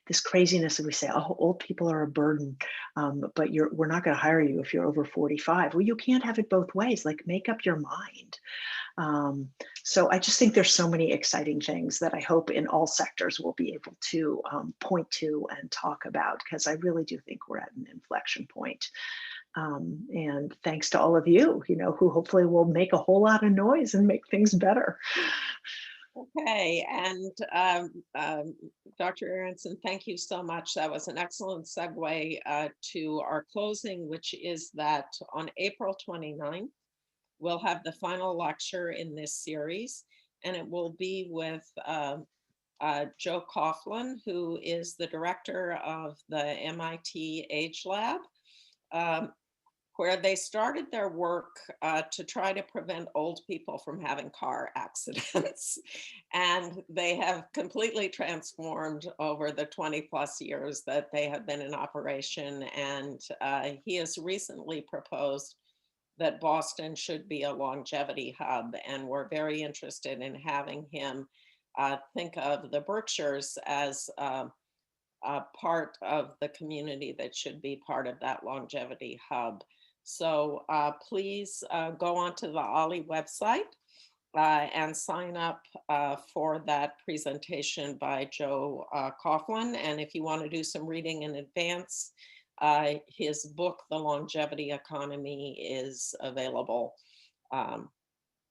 This craziness that we say, oh, old people are a burden, but we're not going to hire you if you're over 45. Well, you can't have it both ways. Like, make up your mind. So I just think there's so many exciting things that I hope in all sectors we'll be able to point to and talk about, because I really do think we're at an inflection point. And thanks to all of you, who hopefully will make a whole lot of noise and make things better. Okay, and Dr. Aronson, thank you so much. That was an excellent segue to our closing, which is that on April 29th, we'll have the final lecture in this series, and it will be with Joe Coughlin, who is the director of the MIT Age Lab, where they started their work to try to prevent old people from having car accidents. And they have completely transformed over the 20 plus years that they have been in operation. And he has recently proposed that Boston should be a longevity hub. And we're very interested in having him think of the Berkshires as part of the community that should be part of that longevity hub. So please go onto the OLLI website and sign up for that presentation by Joe Coughlin. And if you want to do some reading in advance, his book, The Longevity Economy, is available on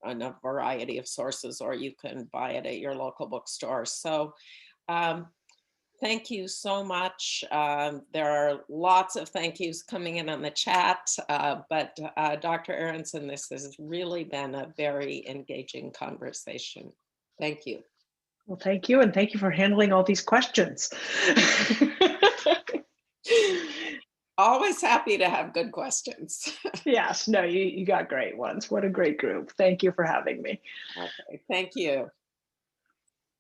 a variety of sources, or you can buy it at your local bookstore. So thank you so much. There are lots of thank yous coming in on the chat, but Dr. Aronson, this has really been a very engaging conversation. Thank you. Well, thank you. And thank you for handling all these questions. Always happy to have good questions. Yes, no, you got great ones. What a great group. Thank you for having me. Okay, thank you.